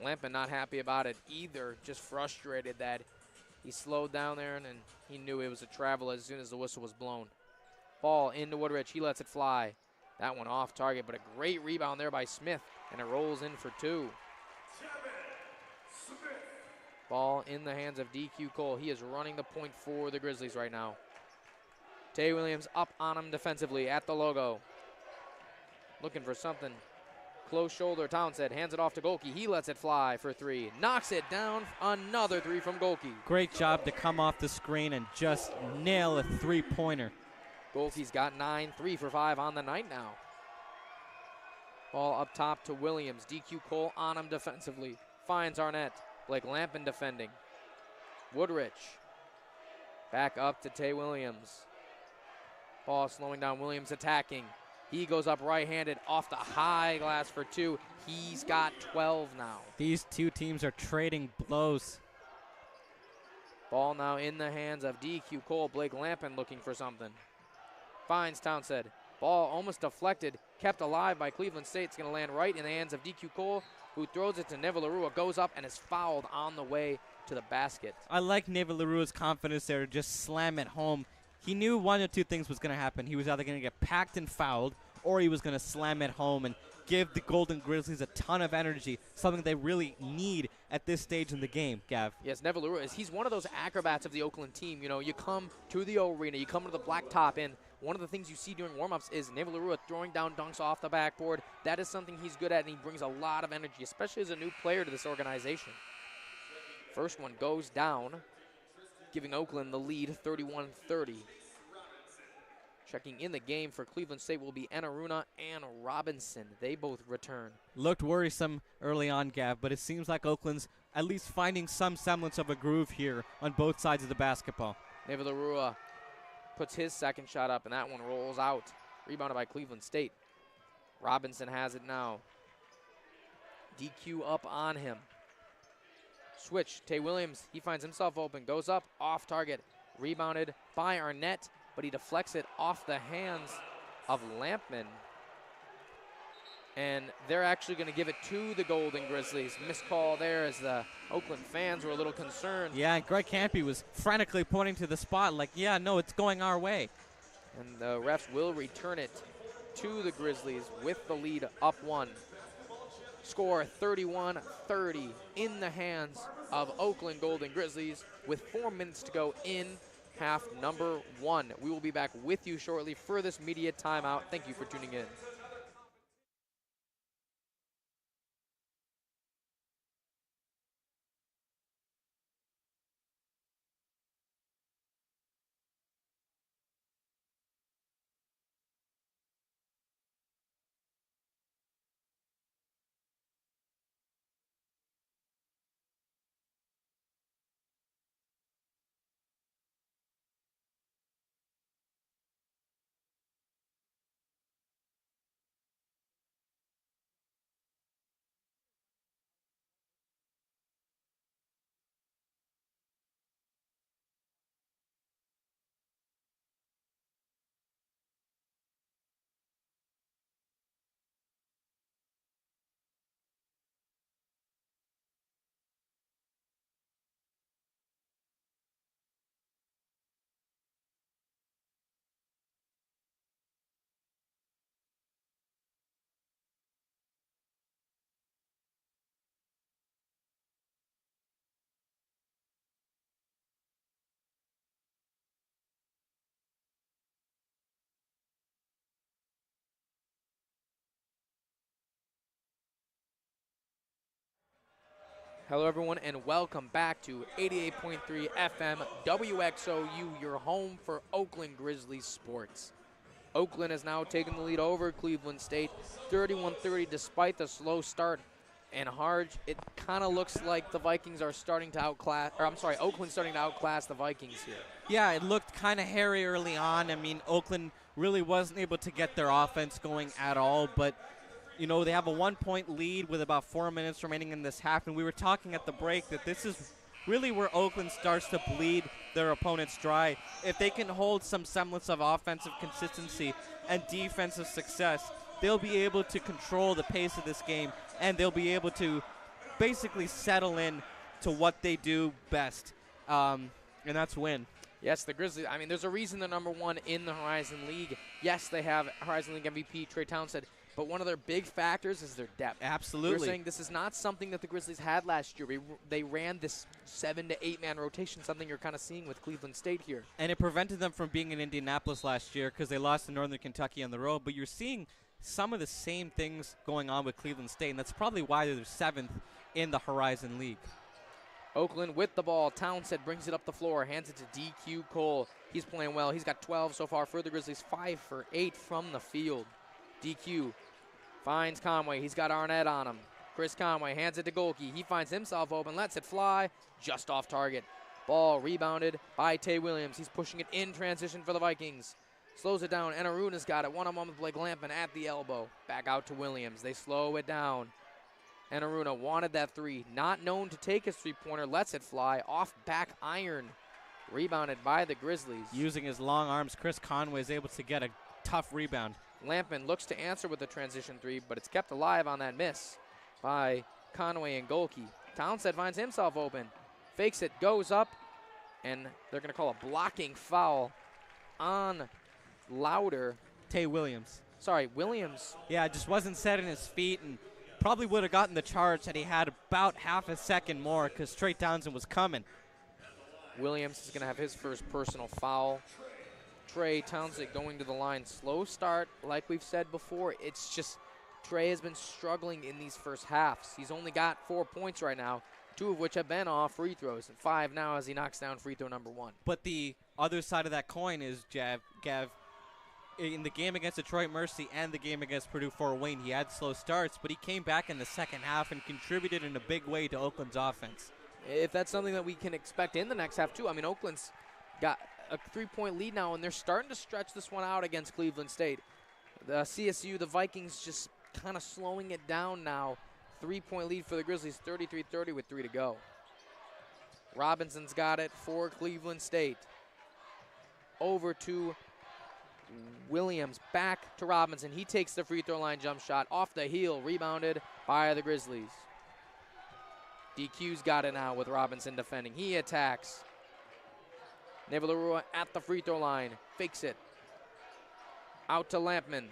Lampman not happy about it either, just frustrated that he slowed down there, and he knew it was a travel as soon as the whistle was blown. Ball into Woodrich. He lets it fly. That one off target, but a great rebound there by Smith, and it rolls in for two. Ball in the hands of DQ Cole. He is running the point for the Grizzlies right now. Tay Williams up on him defensively at the logo. Looking for something. Close shoulder, Townsend hands it off to Golke. He lets it fly for three. Knocks it down. Another three from Golke. Great job to come off the screen and just nail a three-pointer. Golke's got 9, 3 for 5 on the night now. Ball up top to Williams. DQ Cole on him defensively. Finds Arnett. Blake Lampman defending. Woodrich. Back up to Tay Williams. Ball slowing down. Williams attacking. He goes up right-handed off the high glass for two. He's got 12 now. These two teams are trading blows. Ball now in the hands of DQ Cole. Blake Lampman looking for something. Finds Townsend. Ball almost deflected, kept alive by Cleveland State. It's going to land right in the hands of DQ Cole, who throws it to Nivalarua, goes up and is fouled on the way to the basket. I like Nivalarua's confidence there to just slam it home. He knew one of two things was going to happen. He was either going to get packed and fouled, or he was going to slam it home and give the Golden Grizzlies a ton of energy, something they really need at this stage in the game, Gav. Yes, Nivalarua, he's one of those acrobats of the Oakland team. You know, you come to the arena, you come to the blacktop, and one of the things you see during warm-ups is Nivalarua throwing down dunks off the backboard. That is something he's good at, and he brings a lot of energy, especially as a new player to this organization. First one goes down, giving Oakland the lead, 31-30. Checking in the game for Cleveland State will be Enaruna and Robinson. They both return. Looked worrisome early on, Gav, but it seems like Oakland's at least finding some semblance of a groove here on both sides of the basketball. Nivalarua puts his second shot up, and that one rolls out. Rebounded by Cleveland State. Robinson has it now. DQ up on him. Switch. Tay Williams, he finds himself open. Goes up, off target. Rebounded by Arnett, but he deflects it off the hands of Lampman. And they're actually going to give it to the Golden Grizzlies. Missed call there as the Oakland fans were a little concerned. Yeah, and Greg Campy was frantically pointing to the spot like, yeah, no, it's going our way. And the refs will return it to the Grizzlies with the lead up one. Score 31-30 in the hands of Oakland Golden Grizzlies with 4 minutes to go in half number one. We will be back with you shortly for this media timeout. Thank you for tuning in. Hello, everyone, and welcome back to 88.3 FM WXOU, your home for Oakland Grizzlies sports. Oakland has now taken the lead over Cleveland State, 31-30, despite the slow start. And Harj, it kind of looks like the Vikings are starting to Oakland's starting to outclass the Vikings here. Yeah, it looked kind of hairy early on. I mean, Oakland really wasn't able to get their offense going at all, but You know, they have a 1-point lead with about 4 minutes remaining in this half, and we were talking at the break that this is really where Oakland starts to bleed their opponents dry. If they can hold some semblance of offensive consistency and defensive success, they'll be able to control the pace of this game, and they'll be able to basically settle in to what they do best, and that's win. Yes, the Grizzlies, I mean, there's a reason they're number one in the Horizon League. Yes, they have Horizon League MVP Trey Townsend, but one of their big factors is their depth. Absolutely. We're saying this is not something that the Grizzlies had last year. They ran this 7 to 8 man rotation, something you're kind of seeing with Cleveland State here. And it prevented them from being in Indianapolis last year because they lost to Northern Kentucky on the road, but you're seeing some of the same things going on with Cleveland State, and that's probably why they're 7th in the Horizon League. Oakland with the ball. Townsend brings it up the floor, hands it to DQ Cole. He's playing well. He's got 12 so far for the Grizzlies, 5 for 8 from the field. DQ finds Conway. He's got Arnett on him. Chris Conway hands it to Golke. He finds himself open, lets it fly, just off target. Ball rebounded by Tay Williams. He's pushing it in transition for the Vikings. Slows it down. Enaruna's got it. One-on-one with Blake Lampin at the elbow. Back out to Williams. They slow it down. Enaruna wanted that three. Not known to take his three-pointer. Lets it fly. Off back iron. Rebounded by the Grizzlies. Using his long arms, Chris Conway is able to get a tough rebound. Lampin looks to answer with the transition three, but it's kept alive on that miss by Conway and Golke. Townsend finds himself open. Fakes it, goes up, and they're going to call a blocking foul on Louder. Tay Williams. Sorry, Williams. Yeah, just wasn't set in his feet and probably would have gotten the charge had he had about half a second more because Trey Townsend was coming. Williams is going to have his first personal foul. Trey Townsend going to the line. Slow start, like we've said before. It's just Trey has been struggling in these first halves. He's only got 4 points right now, 2 of which have been off free throws, and 5 now as he knocks down free throw number 1. But the other side of that coin is, Gav, in the game against Detroit Mercy and the game against Purdue Fort Wayne, he had slow starts, but he came back in the second half and contributed in a big way to Oakland's offense. If that's something that we can expect in the next half, too. I mean, Oakland's got a 3-point lead now, and they're starting to stretch this one out against Cleveland State. The CSU, the Vikings, just kind of slowing it down now. 3-point lead for the Grizzlies, 33-30 with 3 to go. Robinson's got it for Cleveland State. Over to Williams, back to Robinson. He takes the free throw line jump shot off the heel, rebounded by the Grizzlies. DQ's got it now with Robinson defending. He attacks. Nevalerua at the free throw line, fakes it. Out to Lampman.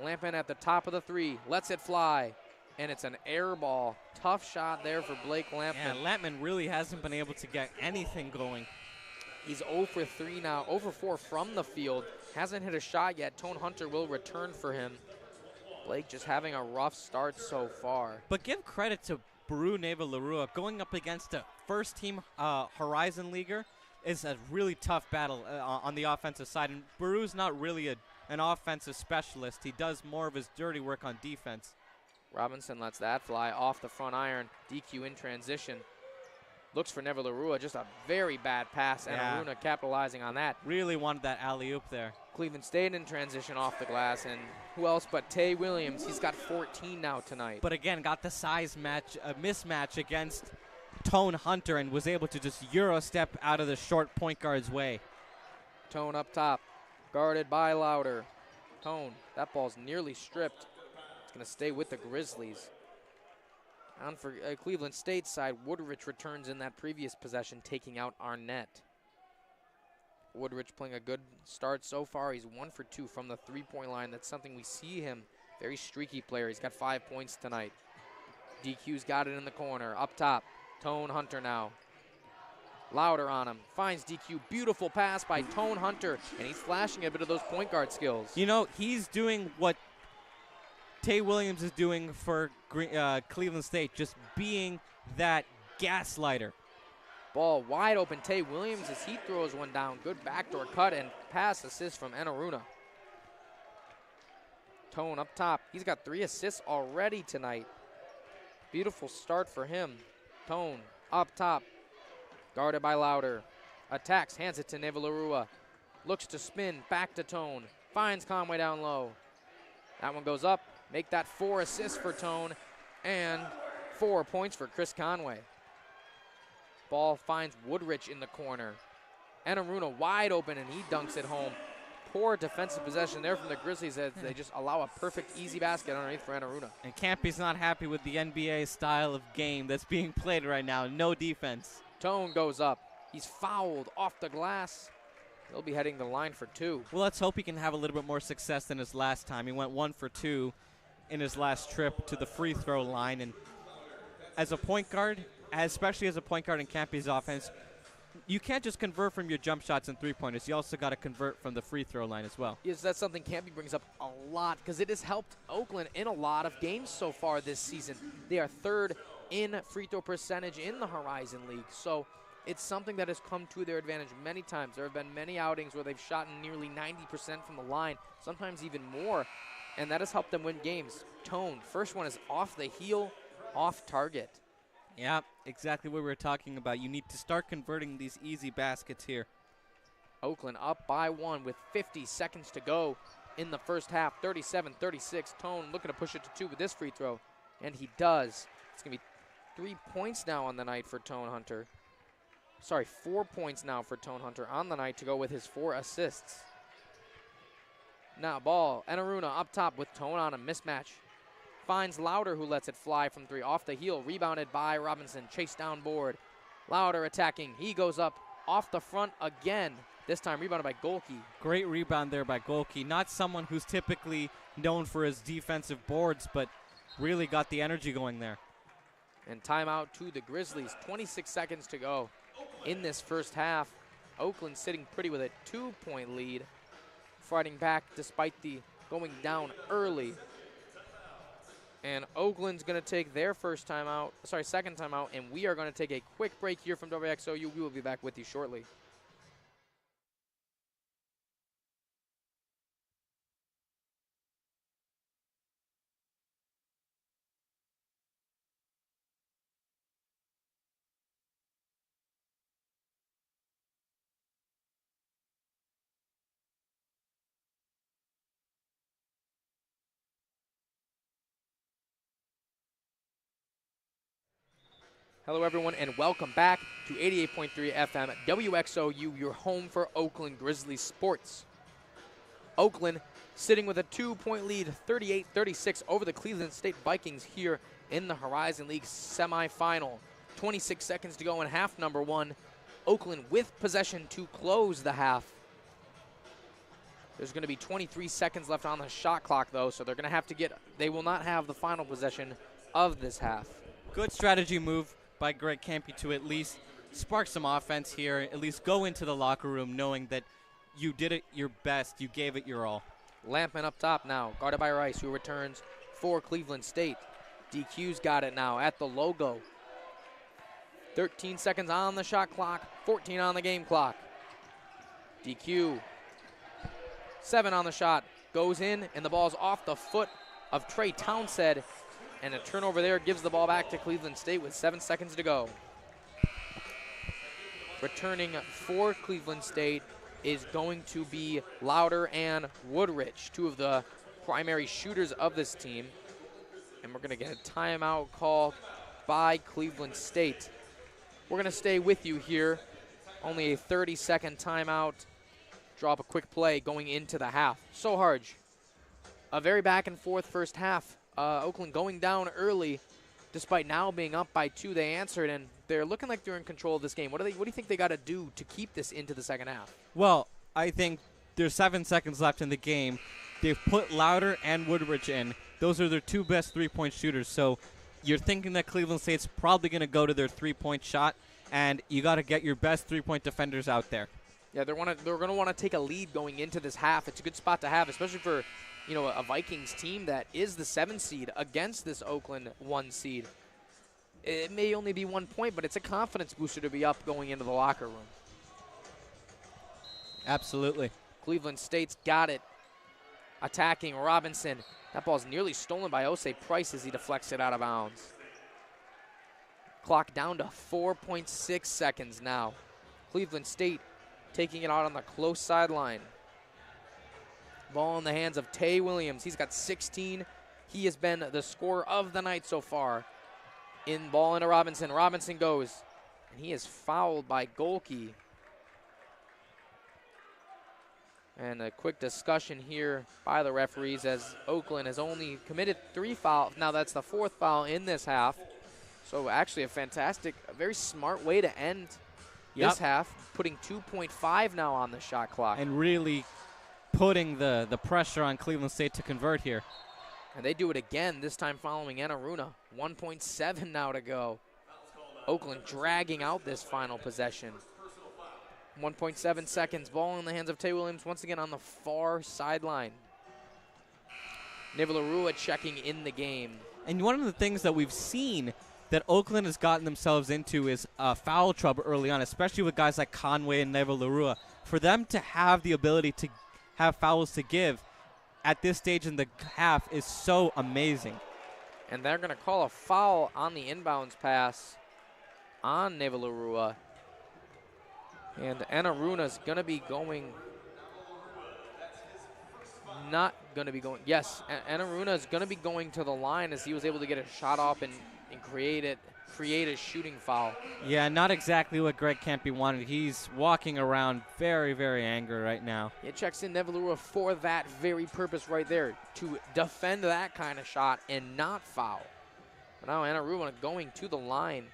Lampman at the top of the three, lets it fly, and it's an air ball. Tough shot there for Blake Lampman. Yeah, Lampman really hasn't been able to get anything going. He's 0 for 3 now, 0 for 4 from the field. Hasn't hit a shot yet. Tone Hunter will return for him. Blake just having a rough start so far. But give credit to Baru Neva-Larua. Going up against a first-team Horizon Leaguer is a really tough battle on the offensive side. And Baru's not really an offensive specialist. He does more of his dirty work on defense. Robinson lets that fly off the front iron. DQ in transition. Looks for Nevalerua, just a very bad pass, and Aruna capitalizing on that. Really wanted that alley-oop there. Cleveland State in transition off the glass, and who else but Tay Williams? He's got 14 now tonight. But again, got the size mismatch against Tone Hunter and was able to just Euro step out of the short point guard's way. Tone up top, guarded by Louder. Tone, that ball's nearly stripped. It's going to stay with the Grizzlies. On for Cleveland State side, Woodrich returns in that previous possession, taking out Arnett. Woodrich playing a good start so far. He's 1 for 2 from the three-point line. That's something we see him. Very streaky player. He's got 5 points tonight. DQ's got it in the corner. Up top, Tone Hunter now. Louder on him. Finds DQ. Beautiful pass by Tone Hunter, and he's flashing a bit of those point guard skills. You know, he's doing what Tay Williams is doing for Cleveland State, just being that gaslighter. Ball wide open. Tay Williams as he throws one down. Good backdoor cut and pass assist from Enaruna. Tone up top. He's got 3 assists already tonight. Beautiful start for him. Tone up top. Guarded by Louder. Attacks, hands it to Nevalerua. Looks to spin, back to Tone. Finds Conway down low. That one goes up. make that 4 assists for Tone and 4 points for Chris Conway. Ball finds Woodrich in the corner. Enaruna wide open, and he dunks it home. Poor defensive possession there from the Grizzlies as they just allow a perfect, easy basket underneath for Enaruna. And Campy's not happy with the NBA style of game that's being played right now. No defense. Tone goes up. He's fouled off the glass. He'll be heading the line for 2. Well, let's hope he can have a little bit more success than his last time. He went 1 for 2 in his last trip to the free throw line. And as a point guard, especially as a point guard in Campy's offense, you can't just convert from your jump shots and three-pointers. You also got to convert from the free throw line as well. Yes, that's something Campy brings up a lot because it has helped Oakland in a lot of games so far this season. They are 3rd in free throw percentage in the Horizon League. So it's something that has come to their advantage many times. There have been many outings where they've shot nearly 90% from the line, sometimes even more, and that has helped them win games. Tone, first one is off the heel, off target. Yeah, exactly what we were talking about. You need to start converting these easy baskets here. Oakland up by 1 with 50 seconds to go in the first half. 37-36. Tone looking to push it to 2 with this free throw, and he does. It's going to be 3 points now on the night for Tone Hunter. Sorry, 4 points now for Tone Hunter on the night to go with his 4 assists. Now ball, Enaruna up top with Tone on a mismatch. Finds Louder, who lets it fly from 3 off the heel. Rebounded by Robinson. Chased down board. Louder attacking. He goes up off the front again. This time rebounded by Golke. Great rebound there by Golke. Not someone who's typically known for his defensive boards, but really got the energy going there. And timeout to the Grizzlies. 26 seconds to go in this first half. Oakland sitting pretty with a 2-point lead. Fighting back despite the going down early. And Oakland's going to take their second timeout, and we are going to take a quick break here from WXOU. We will be back with you shortly. Hello, everyone, and welcome back to 88.3 FM WXOU, your home for Oakland Grizzlies sports. Oakland sitting with a 2-point lead, 38-36 over the Cleveland State Vikings here in the Horizon League semifinal. 26 seconds to go in half number 1. Oakland with possession to close the half. There's going to be 23 seconds left on the shot clock, though, so they're going to have to they will not have the final possession of this half. Good strategy move by Greg Campy to at least spark some offense here, at least go into the locker room knowing that you did it your best, you gave it your all. Lampman up top now, guarded by Rice, who returns for Cleveland State. DQ's got it now at the logo. 13 seconds on the shot clock, 14 on the game clock. DQ, 7 on the shot, goes in, and the ball's off the foot of Trey Townsend. And a turnover there gives the ball back to Cleveland State with 7 seconds to go. Returning for Cleveland State is going to be Louder and Woodrich, 2 of the primary shooters of this team. And we're going to get a timeout call by Cleveland State. We're going to stay with you here. Only a 30-second timeout. Drop a quick play going into the half. So, Harj, a very back-and-forth first half. Oakland going down early, despite now being up by 2. They answered, and they're looking like they're in control of this game. What do you think they got to do to keep this into the second half? Well, I think there's 7 seconds left in the game. They've put Louder and Woodrich in. Those are their 2 best three-point shooters. So you're thinking that Cleveland State's probably going to go to their three-point shot, and you got to get your best three-point defenders out there. Yeah, they're going to want to take a lead going into this half. It's a good spot to have, especially for a Vikings team that is the 7 seed against this Oakland 1 seed. It may only be 1 point, but it's a confidence booster to be up going into the locker room. Absolutely. Cleveland State's got it. Attacking Robinson. That ball's nearly stolen by Osei Price as he deflects it out of bounds. Clock down to 4.6 seconds now. Cleveland State taking it out on the close sideline. Ball in the hands of Tay Williams. He's got 16 He has been the scorer of the night so far. In ball into Robinson. Robinson goes, and he is fouled by Golke. And a quick discussion here by the referees as Oakland has only committed 3 fouls. Now that's the 4th foul in this half. So actually a fantastic, a very smart way to end this half, putting 2.5 now on the shot clock. And really putting the pressure on Cleveland State to convert here. And they do it again, this time following Anaruna. 1.7 now to go. Oakland dragging out this final possession. 1.7 seconds, ball in the hands of Tay Williams once again on the far sideline. Nivalarua checking in the game. And one of the things that we've seen that Oakland has gotten themselves into is foul trouble early on, especially with guys like Conway and Nivalarua. For them to have the ability to have fouls to give at this stage in the half is so amazing. And they're going to call a foul on the inbounds pass on Nivalarua. And Anaruna's going to be going, not going to be going, yes, Anaruna is going to be going to the line as he was able to get a shot off and create a shooting foul. Yeah, not exactly what Greg Campy wanted. He's walking around very, very angry right now. It checks in Nivalarua for that very purpose right there, to defend that kind of shot and not foul. But now Anaruna going to the line.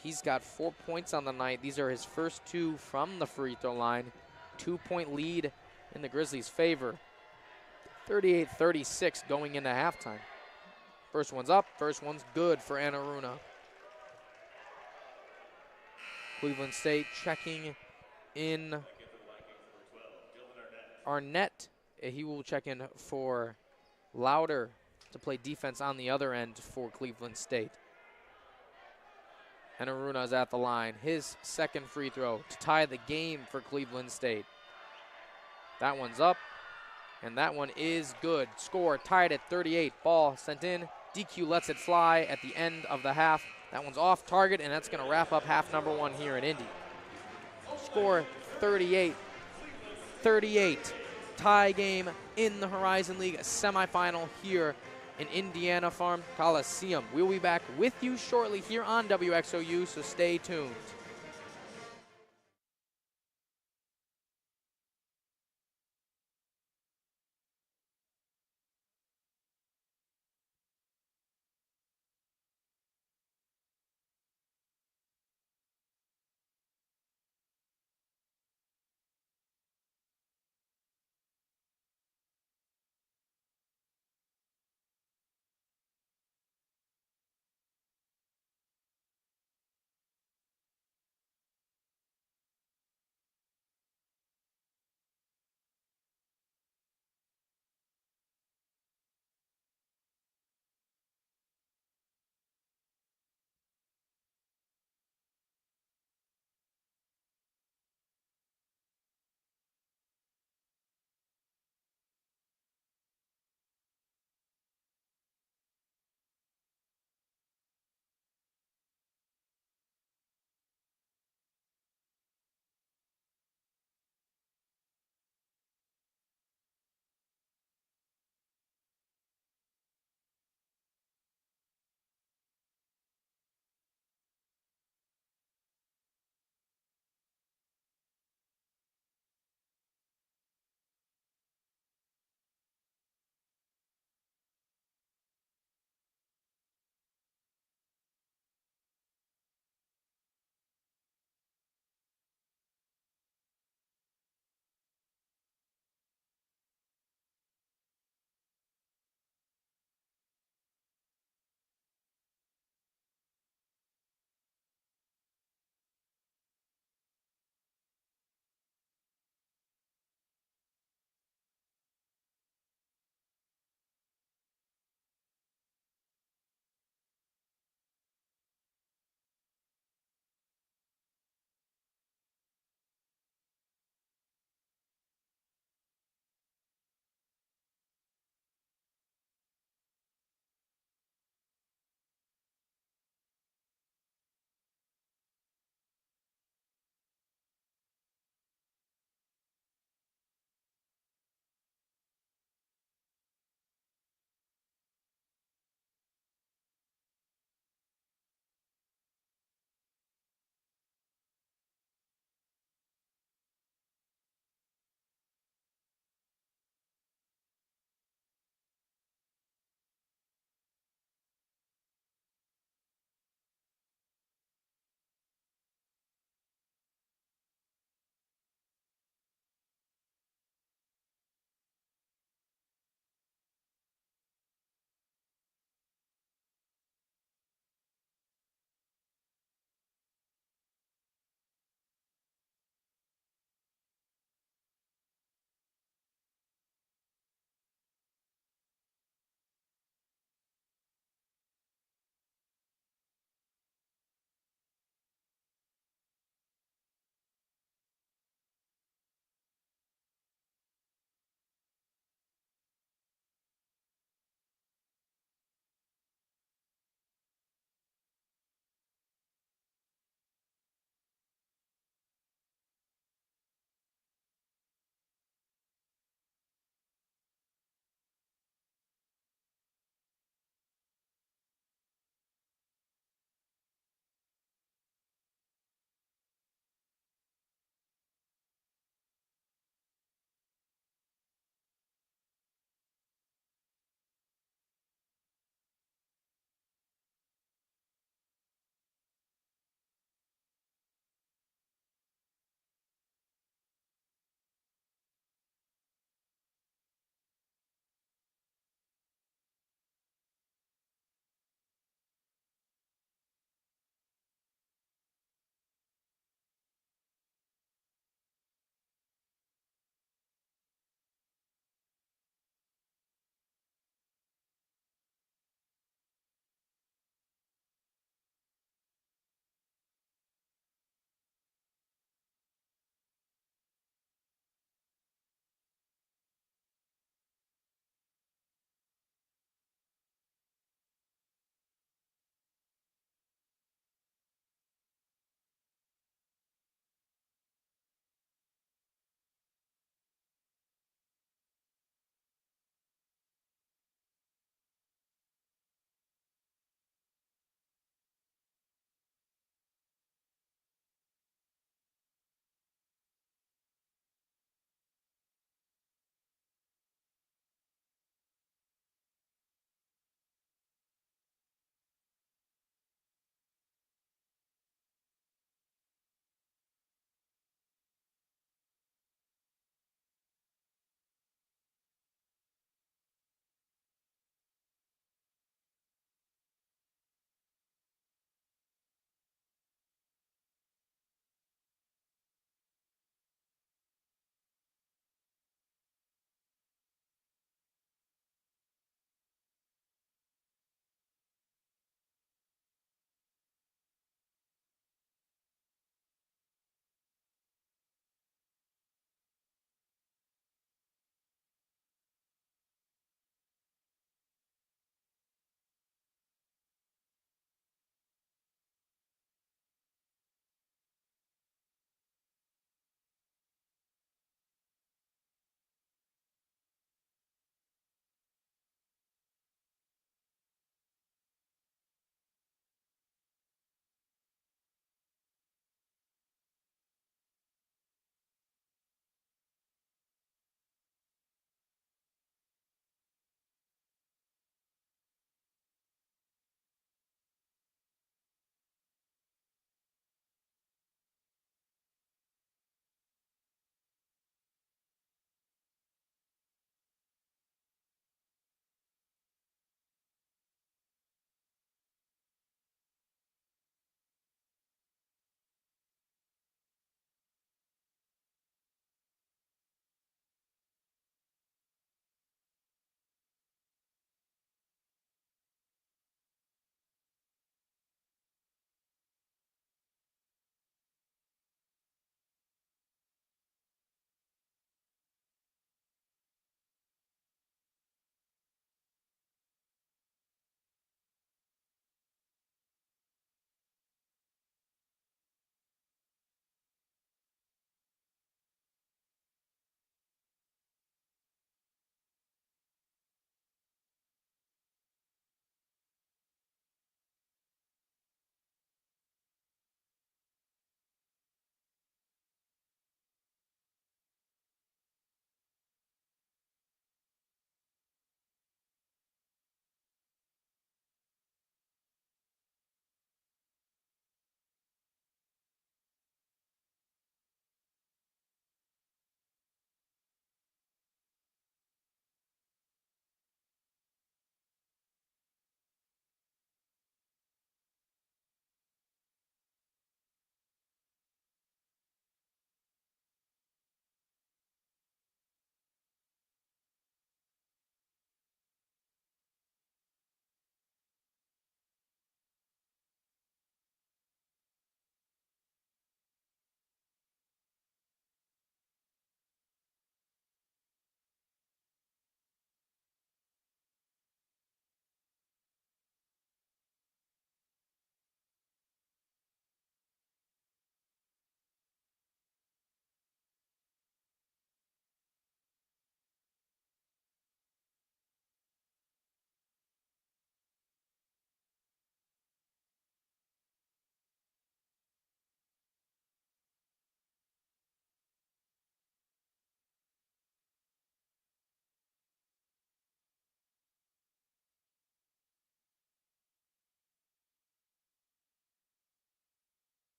He's got 4 points on the night. These are his first 2 from the free throw line. 2-point lead in the Grizzlies' favor. 38-36 going into halftime. First one's up, first one's good for Anaruna. Cleveland State checking in Arnett. He will check in for Louder to play defense on the other end for Cleveland State. Anaruna is at the line. His second free throw to tie the game for Cleveland State. That one's up, and that one is good. Score tied at 38. Ball sent in. DQ lets it fly at the end of the half. That one's off target, and that's going to wrap up half number 1 here in Indy. Score 38. 38. Tie game in the Horizon League semifinal here in Indiana Farmers Coliseum. We'll be back with you shortly here on WXOU, so stay tuned.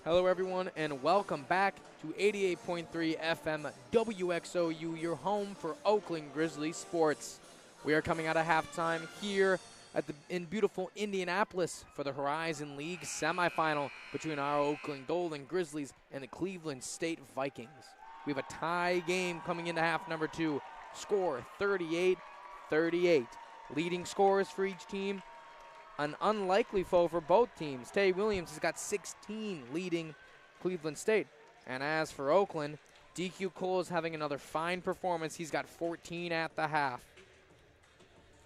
Hello, everyone, and welcome back to 88.3 FM WXOU, your home for Oakland Grizzlies sports. We are coming out of halftime here in beautiful Indianapolis for the Horizon League semifinal between our Oakland Golden Grizzlies and the Cleveland State Vikings. We have a tie game coming into half number 2. Score 38-38. Leading scorers for each team. An unlikely foe for both teams. Tay Williams has got 16 leading Cleveland State. And as for Oakland, DQ Cole is having another fine performance. He's got 14 at the half.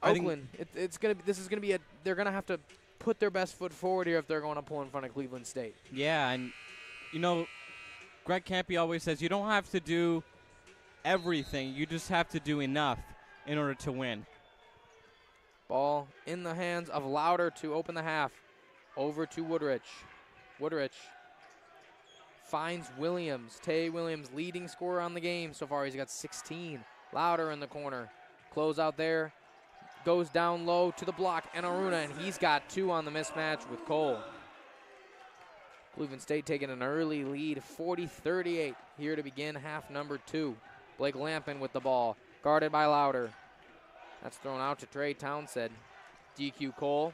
Oakland, they're gonna have to put their best foot forward here if they're going to pull in front of Cleveland State. Yeah, and Greg Campy always says you don't have to do everything. You just have to do enough in order to win. Ball in the hands of Louder to open the half. Over to Woodrich. Woodrich finds Williams. Tay Williams, leading scorer on the game so far. He's got 16. Louder in the corner. Close out there. Goes down low to the block. And Aruna, and he's got 2 on the mismatch with Cole. Cleveland State taking an early lead, 40-38 here to begin half number 2. Blake Lampin with the ball, guarded by Louder. That's thrown out to Trey Townsend. DQ Cole,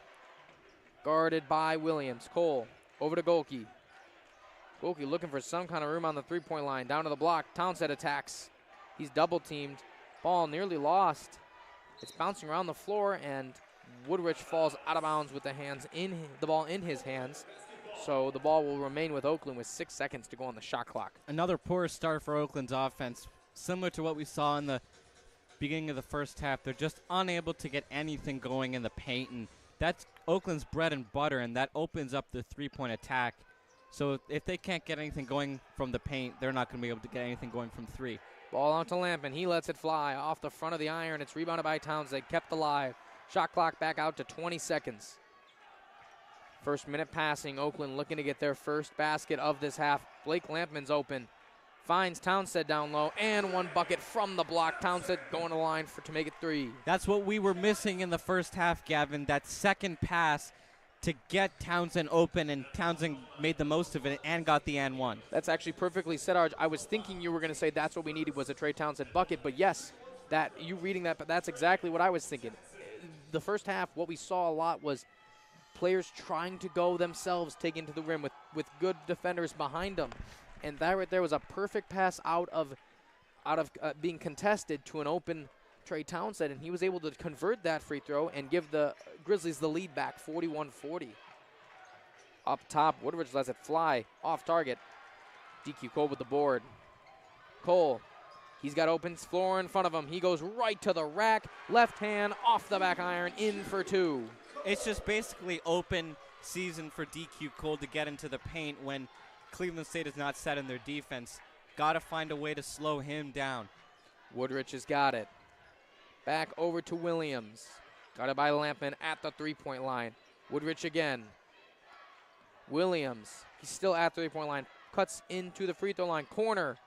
guarded by Williams. Cole, over to Golke. Golke looking for some kind of room on the three-point line. Down to the block, Townsend attacks. He's double-teamed. Ball nearly lost. It's bouncing around the floor, and Woodrich falls out of bounds with the ball in his hands. So the ball will remain with Oakland with 6 seconds to go on the shot clock. Another poor start for Oakland's offense, similar to what we saw in the beginning of the first half. They're just unable to get anything going in the paint, and that's Oakland's bread and butter, and that opens up the three-point attack. So if they can't get anything going from the paint, they're not going to be able to get anything going from 3. Ball out to Lampin. He lets it fly off the front of the iron. It's rebounded by Townsend. Kept alive. Shot clock back out to 20 seconds. First minute passing. Oakland looking to get their first basket of this half. Blake Lampin's open. Finds Townsend down low, and 1 bucket from the block. Townsend going to the line to make it 3. That's what we were missing in the first half, Gavin, that second pass to get Townsend open, and Townsend made the most of it and got the and 1. That's actually perfectly said, Arj. I was thinking you were going to say that's what we needed was a Trey Townsend bucket, but yes, but that's exactly what I was thinking. The first half, what we saw a lot was players trying to go themselves, taking to the rim with good defenders behind them. And that right there was a perfect pass out of being contested to an open Trey Townsend, and he was able to convert that free throw and give the Grizzlies the lead back, 41-40. Up top, Woodridge lets it fly, off target. DQ Cole with the board. Cole, he's got open floor in front of him. He goes right to the rack, left hand, off the back iron, in for 2. It's just basically open season for DQ Cole to get into the paint when Cleveland State is not set in their defense. Got to find a way to slow him down. Woodrich has got it. Back over to Williams. Got it by Lampin at the three-point line. Woodrich again. Williams, he's still at the three-point line. Cuts into the free throw line. Corner.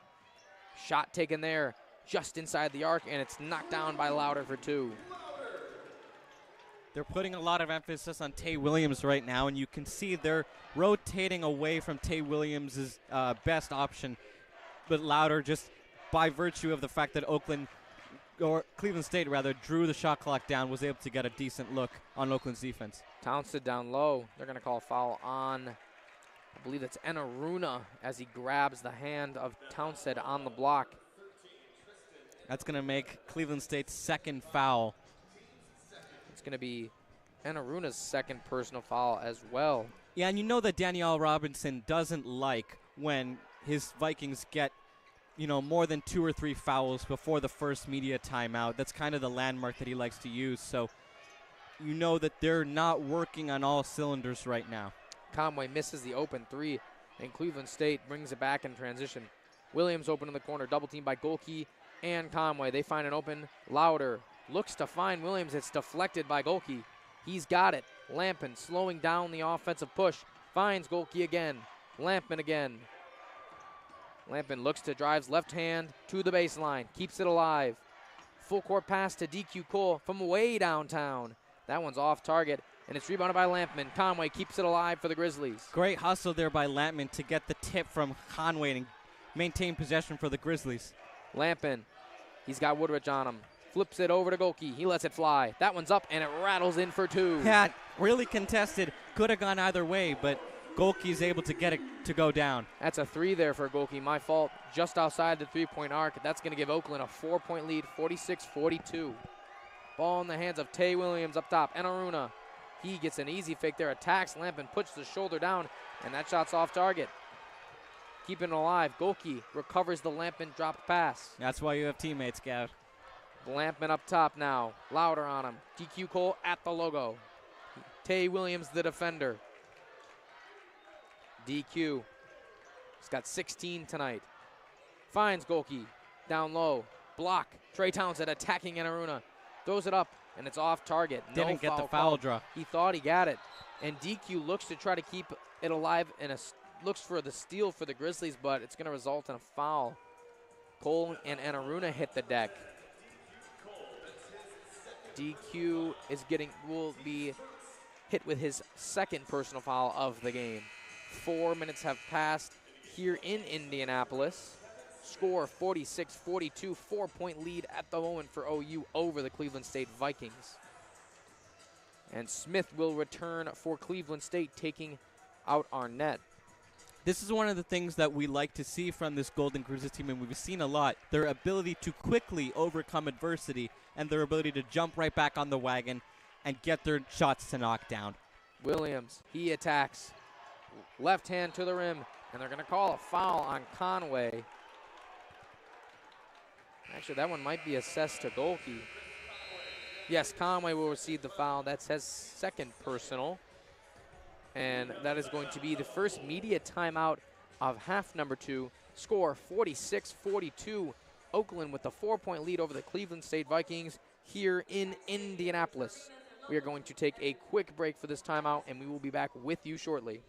Shot taken there just inside the arc, and it's knocked down by Louder for 2. They're putting a lot of emphasis on Tay Williams right now, and you can see they're rotating away from Tay Williams' best option. But Louder, just by virtue of the fact that Cleveland State drew the shot clock down, was able to get a decent look on Oakland's defense. Townsend down low. They're going to call a foul on, I believe that's Enaruna, as he grabs the hand of Townsend on the block. That's going to make Cleveland State's second foul. It's going to be Enaruna's second personal foul as well. Yeah, and you know that Danielle Robinson doesn't like when his Vikings get, more than 2 or 3 fouls before the first media timeout. That's kind of the landmark that he likes to use. So you know that they're not working on all cylinders right now. Conway misses the open 3, and Cleveland State brings it back in transition. Williams open in the corner, double teamed by Golke and Conway. They find an open. Louder looks to find Williams. It's deflected by Golke. He's got it. Lampin slowing down the offensive push. Finds Golke again. Lampin again. Lampin looks to drives left hand to the baseline. Keeps it alive. Full court pass to DQ Cole from way downtown. That one's off target. And it's rebounded by Lampman. Conway keeps it alive for the Grizzlies. Great hustle there by Lampman to get the tip from Conway and maintain possession for the Grizzlies. Lampman, he's got Woodridge on him. Flips it over to Golke. He lets it fly. That one's up, and it rattles in for two. Yeah, really contested. Could have gone either way, but Golke's able to get it to go down. That's a three there for Golke. My fault. Just outside the three-point arc. That's going to give Oakland a 4-point lead, 46-42. Ball in the hands of Tay Williams up top. Enaruna. He gets an easy fake there. Attacks Lampman, puts the shoulder down, and that shot's off target. Keeping it alive. Golke recovers the Lampman dropped pass. That's why you have teammates, Gav. Lampman up top now. Louder on him. DQ Cole at the logo. Tay Williams, the defender. DQ. He's got 16 tonight. Finds Golke. Down low. Block. Trey Townsend attacking Enaruna. Throws it up, and it's off target. Didn't get the foul draw. He thought he got it. And DQ looks to try to keep it alive and looks for the steal for the Grizzlies, but it's going to result in a foul. Cole and Enaruna hit the deck. DQ will be hit with his second personal foul of the game. 4 minutes have passed here in Indianapolis. Score 46-42, 4-point lead at the moment for OU over the Cleveland State Vikings. And Smith will return for Cleveland State, taking out Arnett. This is one of the things that we like to see from this Golden Cruises team, and we've seen a lot. Their ability to quickly overcome adversity and their ability to jump right back on the wagon and get their shots to knock down. Williams, he attacks. Left hand to the rim, and they're going to call a foul on Conway. Actually, that one might be assessed to Golke. Yes, Conway will receive the foul. That's his second personal. And that is going to be the first media timeout of half number 2. Score 46-42. Oakland with the 4-point lead over the Cleveland State Vikings here in Indianapolis. We are going to take a quick break for this timeout, and we will be back with you shortly.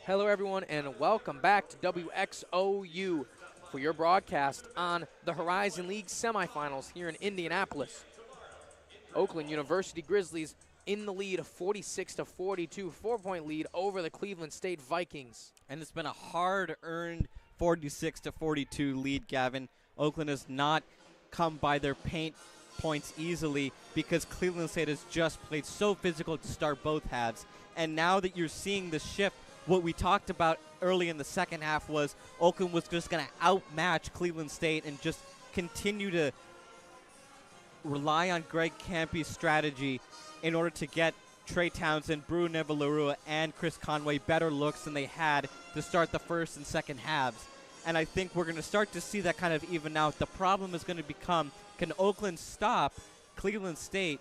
Hello, everyone, and welcome back to WXOU for your broadcast on the Horizon League Semifinals here in Indianapolis. Oakland University Grizzlies in the lead, 46-42, 4-point lead over the Cleveland State Vikings. And it's been a hard-earned 46-42 lead, Gavin. Oakland has not come by their paint points easily because Cleveland State has just played so physical to start both halves. And now that you're seeing the shift, what we talked about early in the second half was Oakland was just going to outmatch Cleveland State and just continue to rely on Greg Campy's strategy in order to get Trey Townsend, Brew Nevalerua, and Chris Conway better looks than they had to start the first and second halves. And I think we're going to start to see that kind of even out. The problem is going to become, can Oakland stop Cleveland State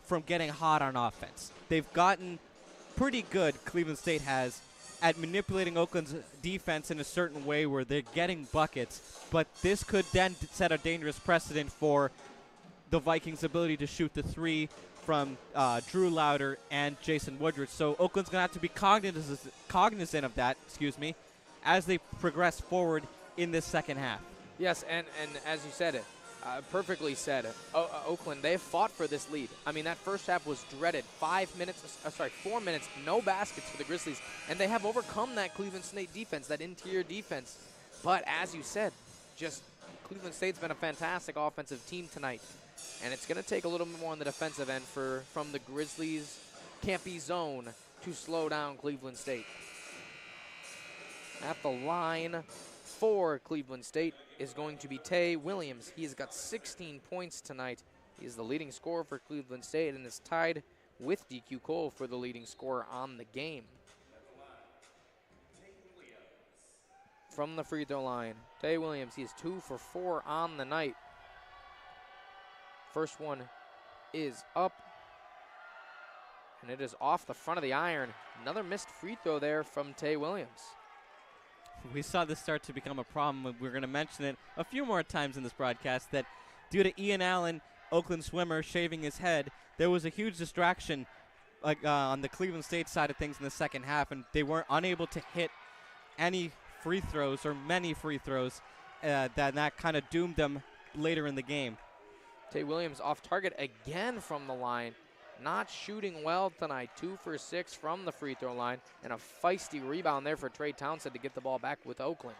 from getting hot on offense? They've gotten pretty good, Cleveland State has, at manipulating Oakland's defense in a certain way where they're getting buckets, but this could then set a dangerous precedent for the Vikings' ability to shoot the three from Drew Louder and Jason Woodridge. So Oakland's going to have to be cognizant of that, as they progress forward in this second half. Yes, and as you said it, perfectly said. Oakland, they have fought for this lead. I mean, that first half was dreaded. 4 minutes, no baskets for the Grizzlies, and they have overcome that Cleveland State defense, that interior defense. But as you said, just Cleveland State's been a fantastic offensive team tonight, and it's going to take a little bit more on the defensive end from the Grizzlies' Campy zone to slow down Cleveland State. At the line for Cleveland State is going to be Tay Williams. He has got 16 points tonight. He is the leading scorer for Cleveland State and is tied with DQ Cole for the leading scorer on the game. From the free throw line, Tay Williams, he is 2 for 4 on the night. First one is up, and it is off the front of the iron. Another missed free throw there from Tay Williams. We saw this start to become a problem. We're going to mention it a few more times in this broadcast that due to Ian Allen, Oakland swimmer, shaving his head, there was a huge distraction on the Cleveland State side of things in the second half, and they weren't unable to hit any free throws or many free throws. That kind of doomed them later in the game. Tay Williams off target again from the line. Not shooting well tonight. 2 for 6 from the free throw line, and a feisty rebound there for Trey Townsend to get the ball back with Oakland.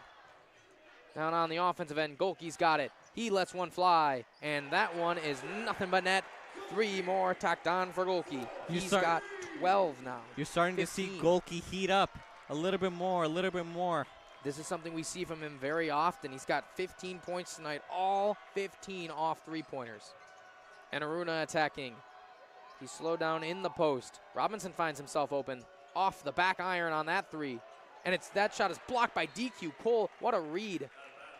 Down on the offensive end, Golke's got it. He lets one fly, and that one is nothing but net. 3 more tacked on for Golke. He's got 12 now. You're starting 15. to see Golke heat up a little bit more. This is something we see from him very often. He's got 15 points tonight, all 15 off three-pointers. And Aruna attacking. He's slowed down in the post. Robinson finds himself open off the back iron on that 3. And that shot is blocked by DQ Cole. What a read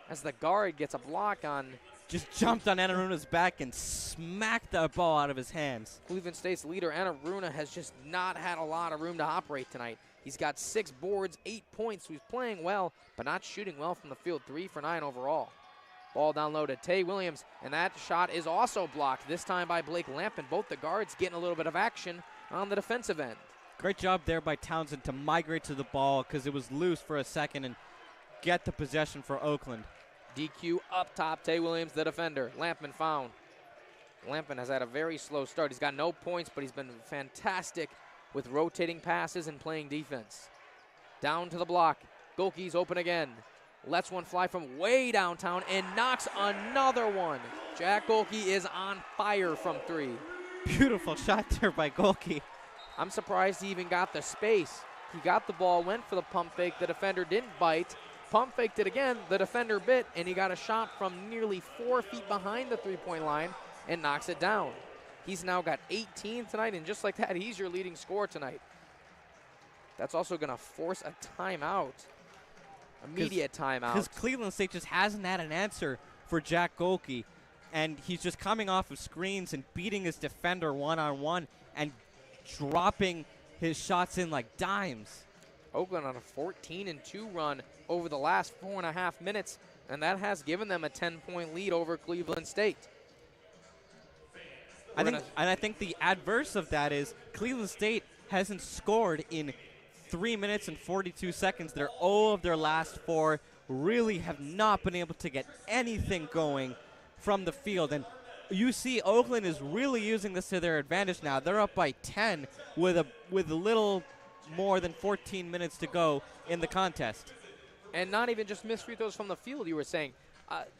as the guard gets a block on. Just jumped on Anaruna's back and smacked the ball out of his hands. Cleveland State's leader, Anaruna, has just not had a lot of room to operate tonight. He's got 6 boards, 8 points. So he's playing well, but not shooting well from the field. 3 for 9 overall. Ball down low to Tay Williams, and that shot is also blocked, this time by Blake Lampin. Both the guards getting a little bit of action on the defensive end. Great job there by Townsend to migrate to the ball because it was loose for a second and get the possession for Oakland. DQ up top, Tay Williams, the defender. Lampin found. Lampin has had a very slow start. He's got no points, but he's been fantastic with rotating passes and playing defense. Down to the block. Golke's open again. Lets one fly from way downtown and knocks another one. Jack Golke is on fire from 3. Beautiful shot there by Golke. I'm surprised he even got the space. He got the ball, went for the pump fake. The defender didn't bite. Pump faked it again. The defender bit, and he got a shot from nearly 4 feet behind the three-point line and knocks it down. He's now got 18 tonight, and just like that, he's your leading scorer tonight. That's also going to force a timeout. Immediate timeout. Because Cleveland State just hasn't had an answer for Jack Golke, and he's just coming off of screens and beating his defender one-on-one and dropping his shots in like dimes. Oakland on a 14-2 run over the last 4.5 minutes, and that has given them a 10-point lead over Cleveland State. I think the adverse of that is Cleveland State hasn't scored in 3 minutes and 42 seconds. They're 0 of their last 4, really have not been able to get anything going from the field. And you see Oakland is really using this to their advantage now. They're up by 10 with a little more than 14 minutes to go in the contest. And not even just missed free throws from the field, you were saying.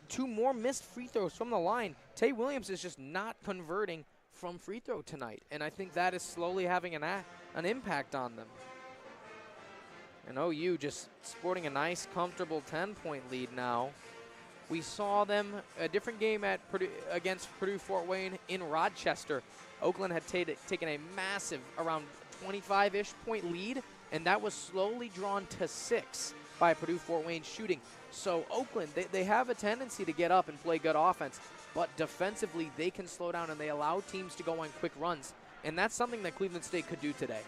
2 more missed free throws from the line. Tay Williams is just not converting from free throw tonight, and I think that is slowly having an impact on them. And OU just sporting a nice, comfortable 10-point lead now. We saw them a different game at against Purdue-Fort Wayne in Rochester. Oakland had taken a massive, around 25-ish point lead, and that was slowly drawn to 6 by Purdue-Fort Wayne shooting. So Oakland, they have a tendency to get up and play good offense, but defensively they can slow down and they allow teams to go on quick runs. And that's something that Cleveland State could do today.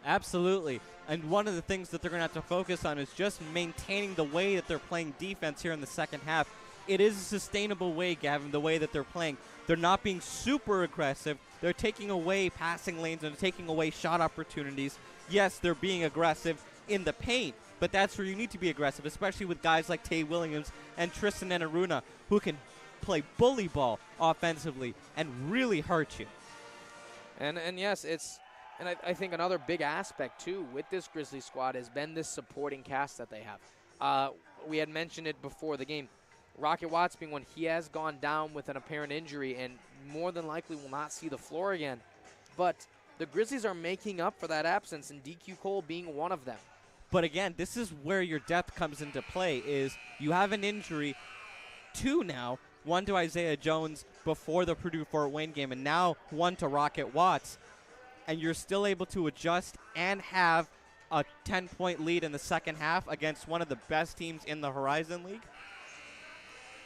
Absolutely. And one of the things that they're going to have to focus on is just maintaining the way that they're playing defense here in the second half. It is a sustainable way, Gavin, the way that they're playing. They're not being super aggressive. They're taking away passing lanes and taking away shot opportunities. Yes, they're being aggressive in the paint, but that's where you need to be aggressive, especially with guys like Tay Williams and Tristan Enaruna, who can play bully ball offensively and really hurt you. And yes, and I think another big aspect, too, with this Grizzlies squad has been this supporting cast that they have. We had mentioned it before the game. Rocket Watts being one, he has gone down with an apparent injury and more than likely will not see the floor again. But the Grizzlies are making up for that absence, and DQ Cole being one of them. But again, this is where your depth comes into play, is you have an injury, 2 now, 1 to Isaiah Jones before the Purdue-Fort Wayne game, and now 1 to Rocket Watts. and you're still able to adjust and have a 10-point lead in the second half against one of the best teams in the Horizon League.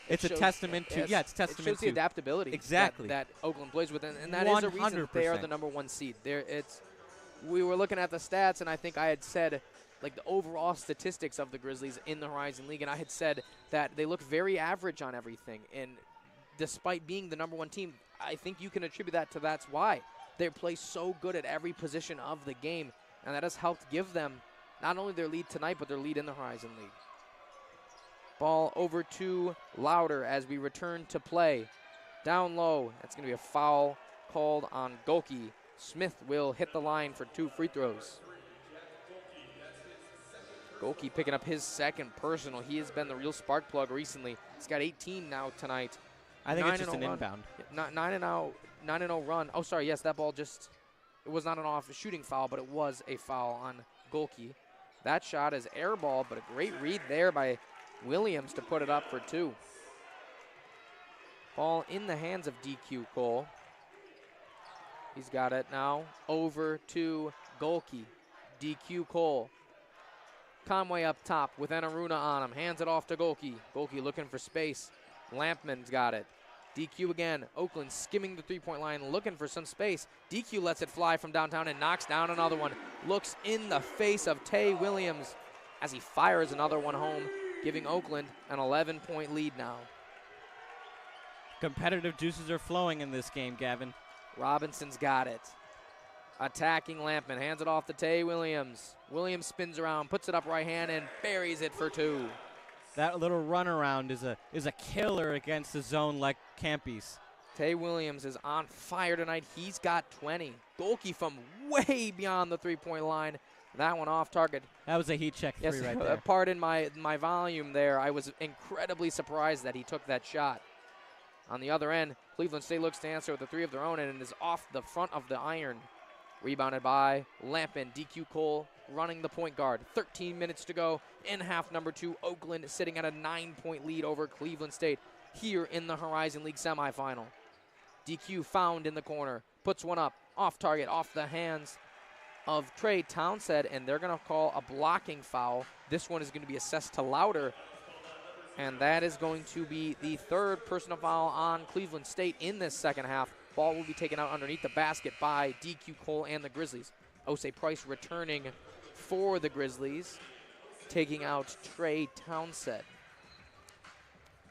It's a testament to, it's testament to. It shows the adaptability exactly that Oakland plays with, and that is a reason that they are the #1 seed. We were looking at the stats, and I think I had said, like, the overall statistics of the Grizzlies in the Horizon League, and I had said that they look very average on everything. And despite being the #1 team, I think you can attribute that to that's why. They play so good at every position of the game, and that has helped give them not only their lead tonight, but their lead in the Horizon League. Ball over to Louder as we return to play. Down low, that's going to be a foul called on Golke. Smith will hit the line for 2 free throws. Golke picking up his second personal. He has been the real spark plug recently. He's got 18 now tonight. I think it's just an inbound. 9-0 run. Oh, sorry, yes, that ball just, it was not an off shooting foul, but it was a foul on Golke. That shot is air ball, but a great read there by Williams to put it up for 2. Ball in the hands of DQ Cole. He's got it now over to Golke. DQ Cole. Conway up top with Enaruna on him. Hands it off to Golke. Golke looking for space. Lampman's got it. DQ again. Oakland skimming the three-point line, looking for some space. DQ lets it fly from downtown and knocks down another one. Looks in the face of Tay Williams as he fires another one home, giving Oakland an 11-point lead now. Competitive juices are flowing in this game, Gavin. Robinson's got it. Attacking Lampman, hands it off to Tay Williams. Williams spins around, puts it up right hand, and buries it for 2. That little runaround is a killer against a zone like Campy's. Tay Williams is on fire tonight. He's got 20. Golke from way beyond the three-point line. That one off target. That was a heat check three right there. Pardon my volume there. I was incredibly surprised that he took that shot. On the other end, Cleveland State looks to answer with a 3 of their own and is off the front of the iron. Rebounded by Lampman. DQ Cole running the point guard. 13 minutes to go in half number 2. Oakland sitting at a 9-point lead over Cleveland State here in the Horizon League semifinal. DQ found in the corner. Puts one up. Off target. Off the hands of Trey Townsend. And they're going to call a blocking foul. This one is going to be assessed to Louder. And that is going to be the 3rd personal foul on Cleveland State in this second half. Ball will be taken out underneath the basket by DQ Cole and the Grizzlies. Osei Price returning for the Grizzlies, taking out Trey Townsend.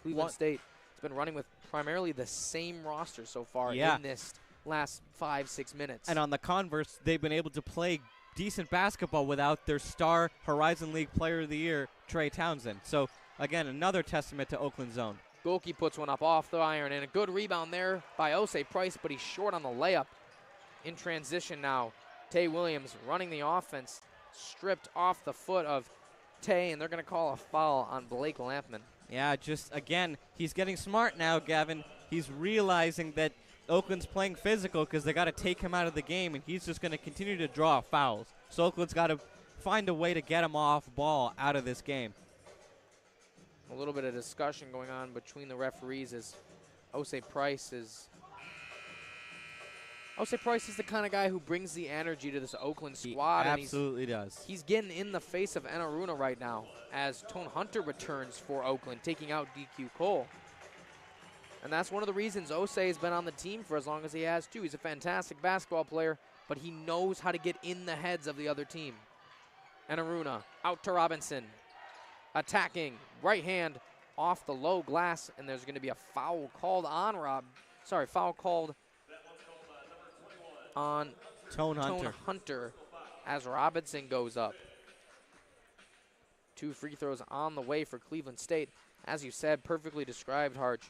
Cleveland State has been running with primarily the same roster so far in this last 5-6 minutes. And on the converse, they've been able to play decent basketball without their star Horizon League Player of the Year, Trey Townsend. So, again, another testament to Oakland's zone. Golke puts one up off the iron, and a good rebound there by Osei Price, but he's short on the layup. In transition now, Tay Williams running the offense, stripped off the foot of Tay, and they're going to call a foul on Blake Lampman. Yeah, just, again, he's getting smart now, Gavin. He's realizing that Oakland's playing physical because they got to take him out of the game, and he's just going to continue to draw fouls. So Oakland's got to find a way to get him off ball out of this game. A little bit of discussion going on between the referees as Osei Price is the kind of guy who brings the energy to this Oakland squad. He absolutely does. He's getting in the face of Enaruna right now as Tone Hunter returns for Oakland, taking out DQ Cole. And that's one of the reasons Osei has been on the team for as long as he has, too. He's a fantastic basketball player, but he knows how to get in the heads of the other team. Enaruna out to Robinson. Attacking, right hand off the low glass, and there's going to be a foul called on on Tone Hunter as Robinson goes up. 2 free throws on the way for Cleveland State. As you said, perfectly described, Harj.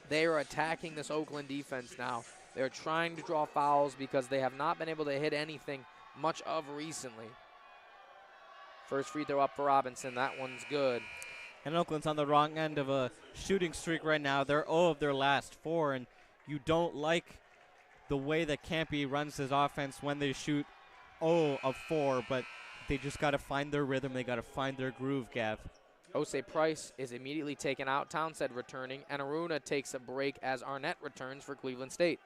They are attacking this Oakland defense now. They're trying to draw fouls because they have not been able to hit anything much of recently. First free throw up for Robinson. That one's good. And Oakland's on the wrong end of a shooting streak right now. They're 0 of their last 4, and you don't like the way that Campy runs his offense when they shoot 0 of 4, but they just got to find their rhythm. They got to find their groove, Gav. Osei Price is immediately taken out. Townsend returning. And Aruna takes a break as Arnett returns for Cleveland State.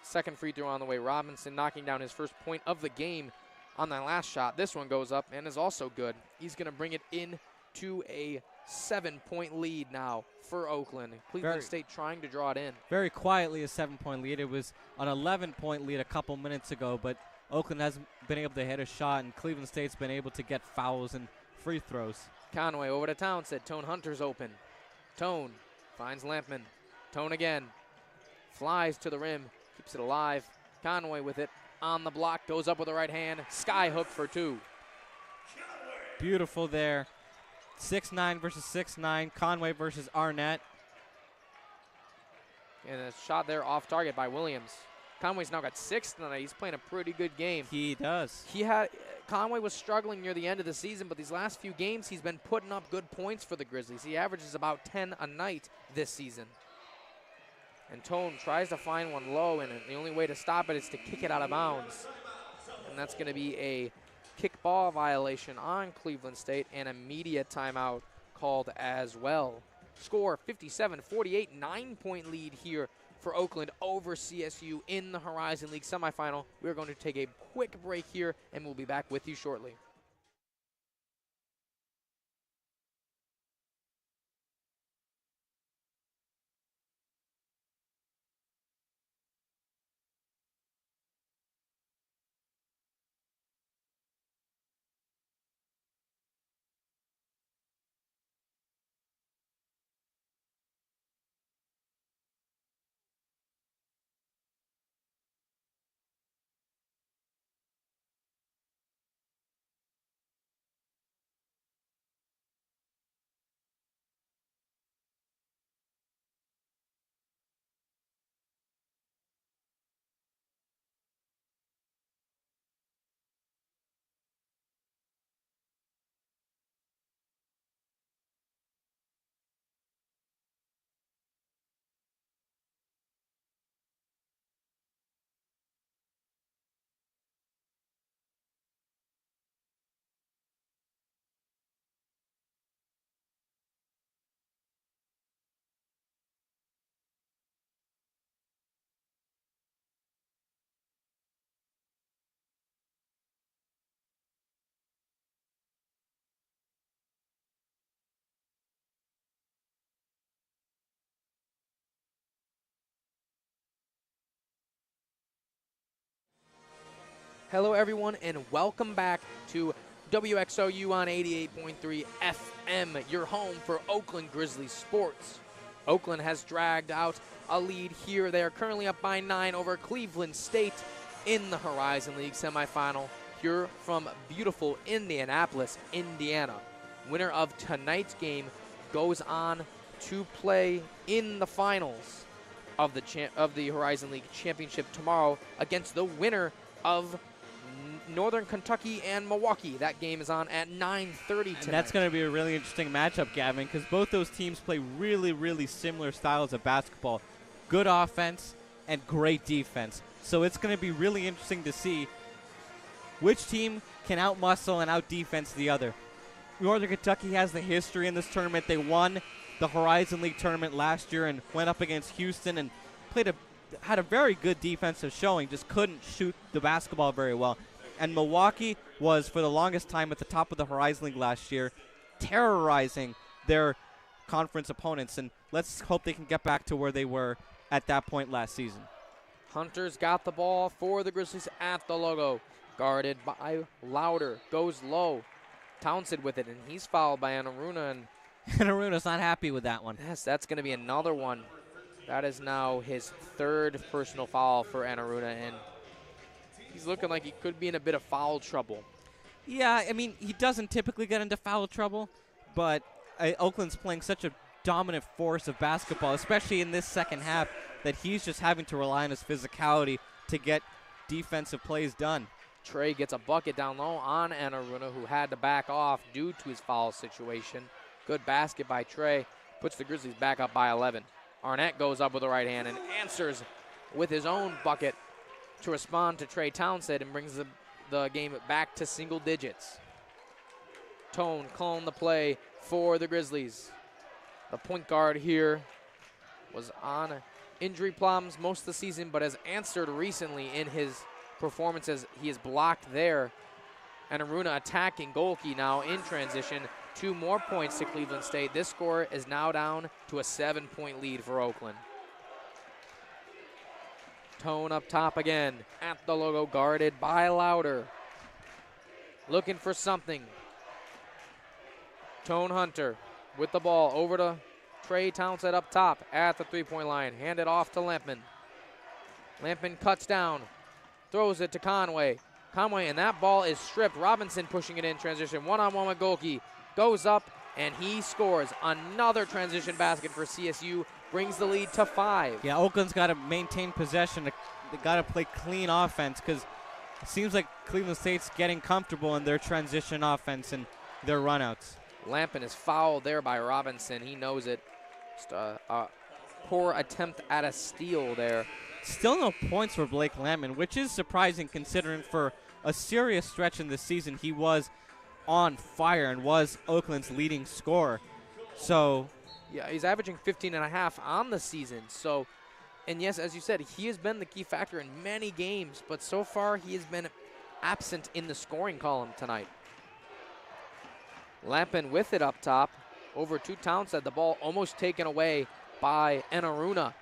Second free throw on the way. Robinson knocking down his first point of the game on that last shot. This one goes up and is also good. He's going to bring it in to a 7-point lead now for Oakland. Cleveland State trying to draw it in. Very quietly a 7-point lead. It was an 11-point lead a couple minutes ago, but Oakland hasn't been able to hit a shot, and Cleveland State's been able to get fouls and free throws. Conway over to Townsend. Tone Hunter's open. Tone finds Lampman. Tone again. Flies to the rim. Keeps it alive. Conway with it on the block. Goes up with the right hand. Sky hook for two. Beautiful there. 6'9" versus 6'9". Conway versus Arnett. And a shot there off target by Williams. Conway's now got 6 tonight. He's playing a pretty good game. He does. Conway was struggling near the end of the season, but these last few games he's been putting up good points for the Grizzlies. He averages about 10 a night this season. And Tone tries to find one low, and the only way to stop it is to kick it out of bounds. And that's going to be a kickball violation on Cleveland State and a media timeout called as well. Score 57-48, 9-point lead here for Oakland over CSU in the Horizon League semifinal. We're going to take a quick break here, and we'll be back with you shortly. Hello, everyone, and welcome back to WXOU on 88.3 FM, your home for Oakland Grizzlies sports. Oakland has dragged out a lead here. They are currently up by 9 over Cleveland State in the Horizon League semifinal here from beautiful Indianapolis, Indiana. Winner of tonight's game goes on to play in the finals of the Horizon League Championship tomorrow against the winner of Northern Kentucky and Milwaukee. That game is on at 9:30 tonight. And that's going to be a really interesting matchup, Gavin, because both those teams play really, really similar styles of basketball. Good offense and great defense. So it's going to be really interesting to see which team can out-muscle and out-defense the other. Northern Kentucky has the history in this tournament. They won the Horizon League tournament last year and went up against Houston and had a very good defensive showing, just couldn't shoot the basketball very well. And Milwaukee was, for the longest time, at the top of the Horizon League last year, terrorizing their conference opponents. And let's hope they can get back to where they were at that point last season. Hunter's got the ball for the Grizzlies at the logo. Guarded by Lauder. Goes low. Townsend with it, and he's fouled by Anaruna. And Anaruna's not happy with that one. Yes, that's going to be another one. That is now his third personal foul for Anaruna, and he's looking like he could be in a bit of foul trouble. Yeah, I mean, he doesn't typically get into foul trouble, but Oakland's playing such a dominant force of basketball, especially in this second half, that he's just having to rely on his physicality to get defensive plays done. Trey gets a bucket down low on Anaruna, who had to back off due to his foul situation. Good basket by Trey. Puts the Grizzlies back up by 11. Arnett goes up with the right hand and answers with his own bucket to respond to Trey Townsend and brings the game back to single digits. Tone calling the play for the Grizzlies. The point guard here was on injury problems most of the season, but has answered recently in his performances. He is blocked there. And Aruna attacking Golke now in transition. 2 more points to Cleveland State. This score is now down to a 7-point lead for Oakland. Tone up top again at the logo, guarded by Louder. Looking for something. Tone Hunter with the ball over to Trey Townsend up top at the 3-point line. Hand it off to Lampman. Lampman cuts down, throws it to Conway. Conway, and that ball is stripped. Robinson pushing it in transition. One-on-one with Golke. Goes up, and he scores. Another transition basket for CSU. Brings the lead to 5. Yeah, Oakland's got to maintain possession. They got to play clean offense because it seems like Cleveland State's getting comfortable in their transition offense and their runouts. Lampin is fouled there by Robinson. He knows it. Just a poor attempt at a steal there. Still no points for Blake Lampman, which is surprising considering for a serious stretch in the season he was on fire and was Oakland's leading scorer. So, yeah, he's averaging 15.5 on the season. So, and yes, as you said, he has been the key factor in many games, but so far he has been absent in the scoring column tonight. Lampin with it up top, over to Townsend. The ball almost taken away by Enaruna.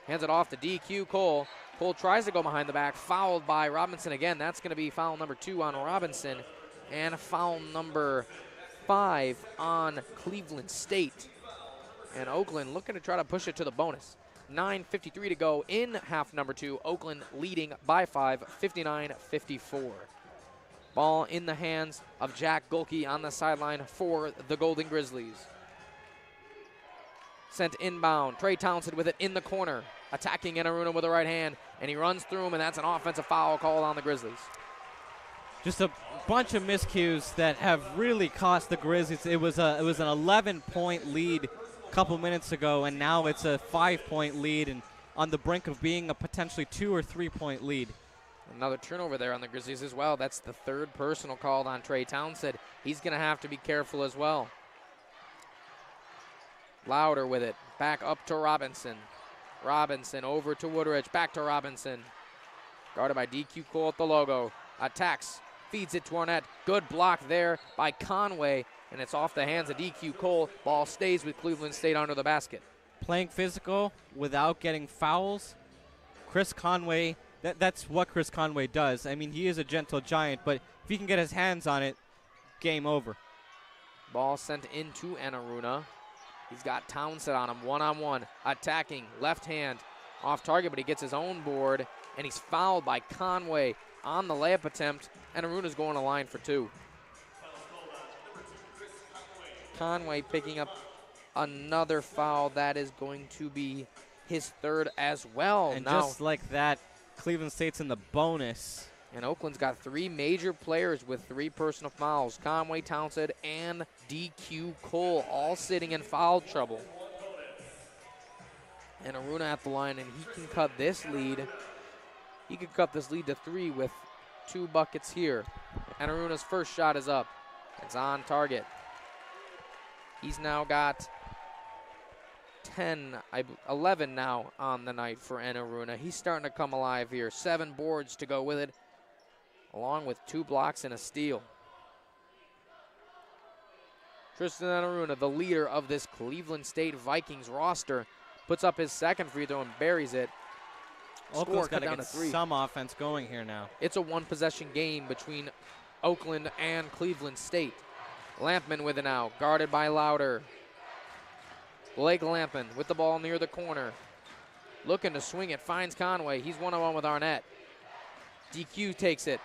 Hands it off to DQ Cole. Cole tries to go behind the back, fouled by Robinson again. That's going to be foul number 2 on Robinson, and foul number 5 on Cleveland State. And Oakland looking to try to push it to the bonus. 9:53 to go in half number 2. Oakland leading by 5, 59-54. Ball in the hands of Jack Golke on the sideline for the Golden Grizzlies. Sent inbound. Trey Townsend with it in the corner. Attacking Enaruna with the right hand, and he runs through him, and that's an offensive foul called on the Grizzlies. Just a bunch of miscues that have really cost the Grizzlies. It was an 11-point lead a couple minutes ago, and now it's a 5-point lead and on the brink of being a potentially 2 or 3-point lead. Another turnover there on the Grizzlies as well. That's the 3rd personal called on Trey Townsend. He's going to have to be careful as well. Louder with it. Back up to Robinson. Robinson over to Woodridge. Back to Robinson. Guarded by DQ Cole at the logo. Attacks. Feeds it to Arnett. Good block there by Conway. And it's off the hands of DQ Cole. Ball stays with Cleveland State under the basket. Playing physical without getting fouls. Chris Conway, that's what Chris Conway does. I mean, he is a gentle giant, but if he can get his hands on it, game over. Ball sent into Enaruna. He's got Townsend on him, one-on-one, attacking, left hand, off target, but he gets his own board, and he's fouled by Conway on the layup attempt, and Aruna's going to line for 2. Conway picking up another foul. That is going to be his 3rd as well. And now, just like that, Cleveland State's in the bonus. And Oakland's got 3 major players with 3 personal fouls. Conway, Townsend, and DQ Cole all sitting in foul trouble. And Aruna at the line, and he can cut this lead. He could cut this lead to 3 with 2 buckets here. And Aruna's first shot is up. It's on target. He's now got 11 now on the night for Enaruna. He's starting to come alive here. 7 boards to go with it, along with 2 blocks and a steal. Tristan Enaruna, the leader of this Cleveland State Vikings roster, puts up his 2nd free throw and buries it. Oakland's got to get some offense going here now. It's a 1-possession game between Oakland and Cleveland State. Lampman with it now, guarded by Louder. Blake Lampman with the ball near the corner. Looking to swing it, finds Conway. He's one-on-one with Arnett. DQ takes it.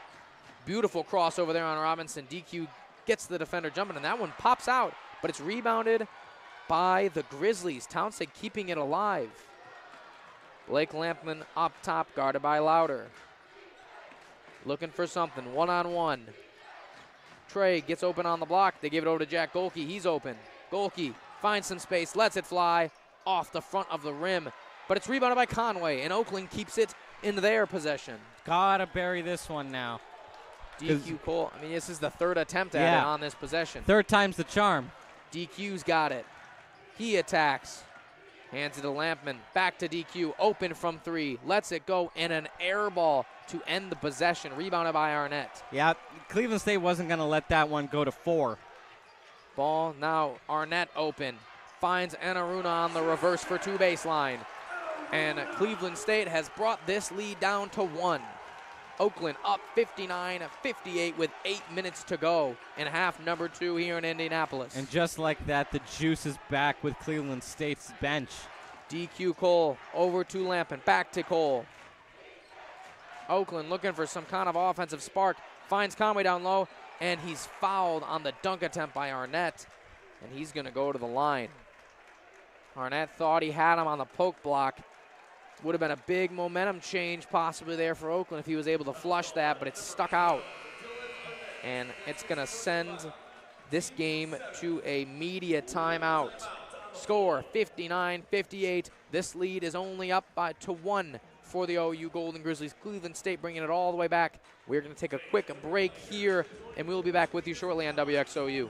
Beautiful crossover there on Robinson. DQ gets the defender jumping, and that one pops out, but it's rebounded by the Grizzlies. Townsend keeping it alive. Blake Lampman up top, guarded by Louder. Looking for something, one-on-one. Trey gets open on the block. They give it over to Jack Golke. He's open. Golke finds some space, lets it fly off the front of the rim, but it's rebounded by Conway, and Oakland keeps it in their possession. Gotta bury this one now. DQ Cole, I mean, this is the 3rd attempt at it on this possession. 3rd time's the charm. DQ's got it. He attacks. Hands it to Lampman, back to DQ, open from 3, lets it go, and an air ball to end the possession, rebounded by Arnett. Yeah, Cleveland State wasn't going to let that one go to 4. Ball now, Arnett open, finds Enaruna on the reverse for 2 baseline. And Cleveland State has brought this lead down to 1. Oakland up 59-58 with 8 minutes to go in half number 2 here in Indianapolis. And just like that, the juice is back with Cleveland State's bench. DQ Cole over to Lampin, back to Cole. Oakland looking for some kind of offensive spark, finds Conway down low, and he's fouled on the dunk attempt by Arnett, and he's going to go to the line. Arnett thought he had him on the poke block. Would have been a big momentum change possibly there for Oakland if he was able to flush that, but it's stuck out. And it's going to send this game to a media timeout. Score 59-58. This lead is only up to 1 for the OU Golden Grizzlies. Cleveland State bringing it all the way back. We're going to take a quick break here, and we'll be back with you shortly on WXOU.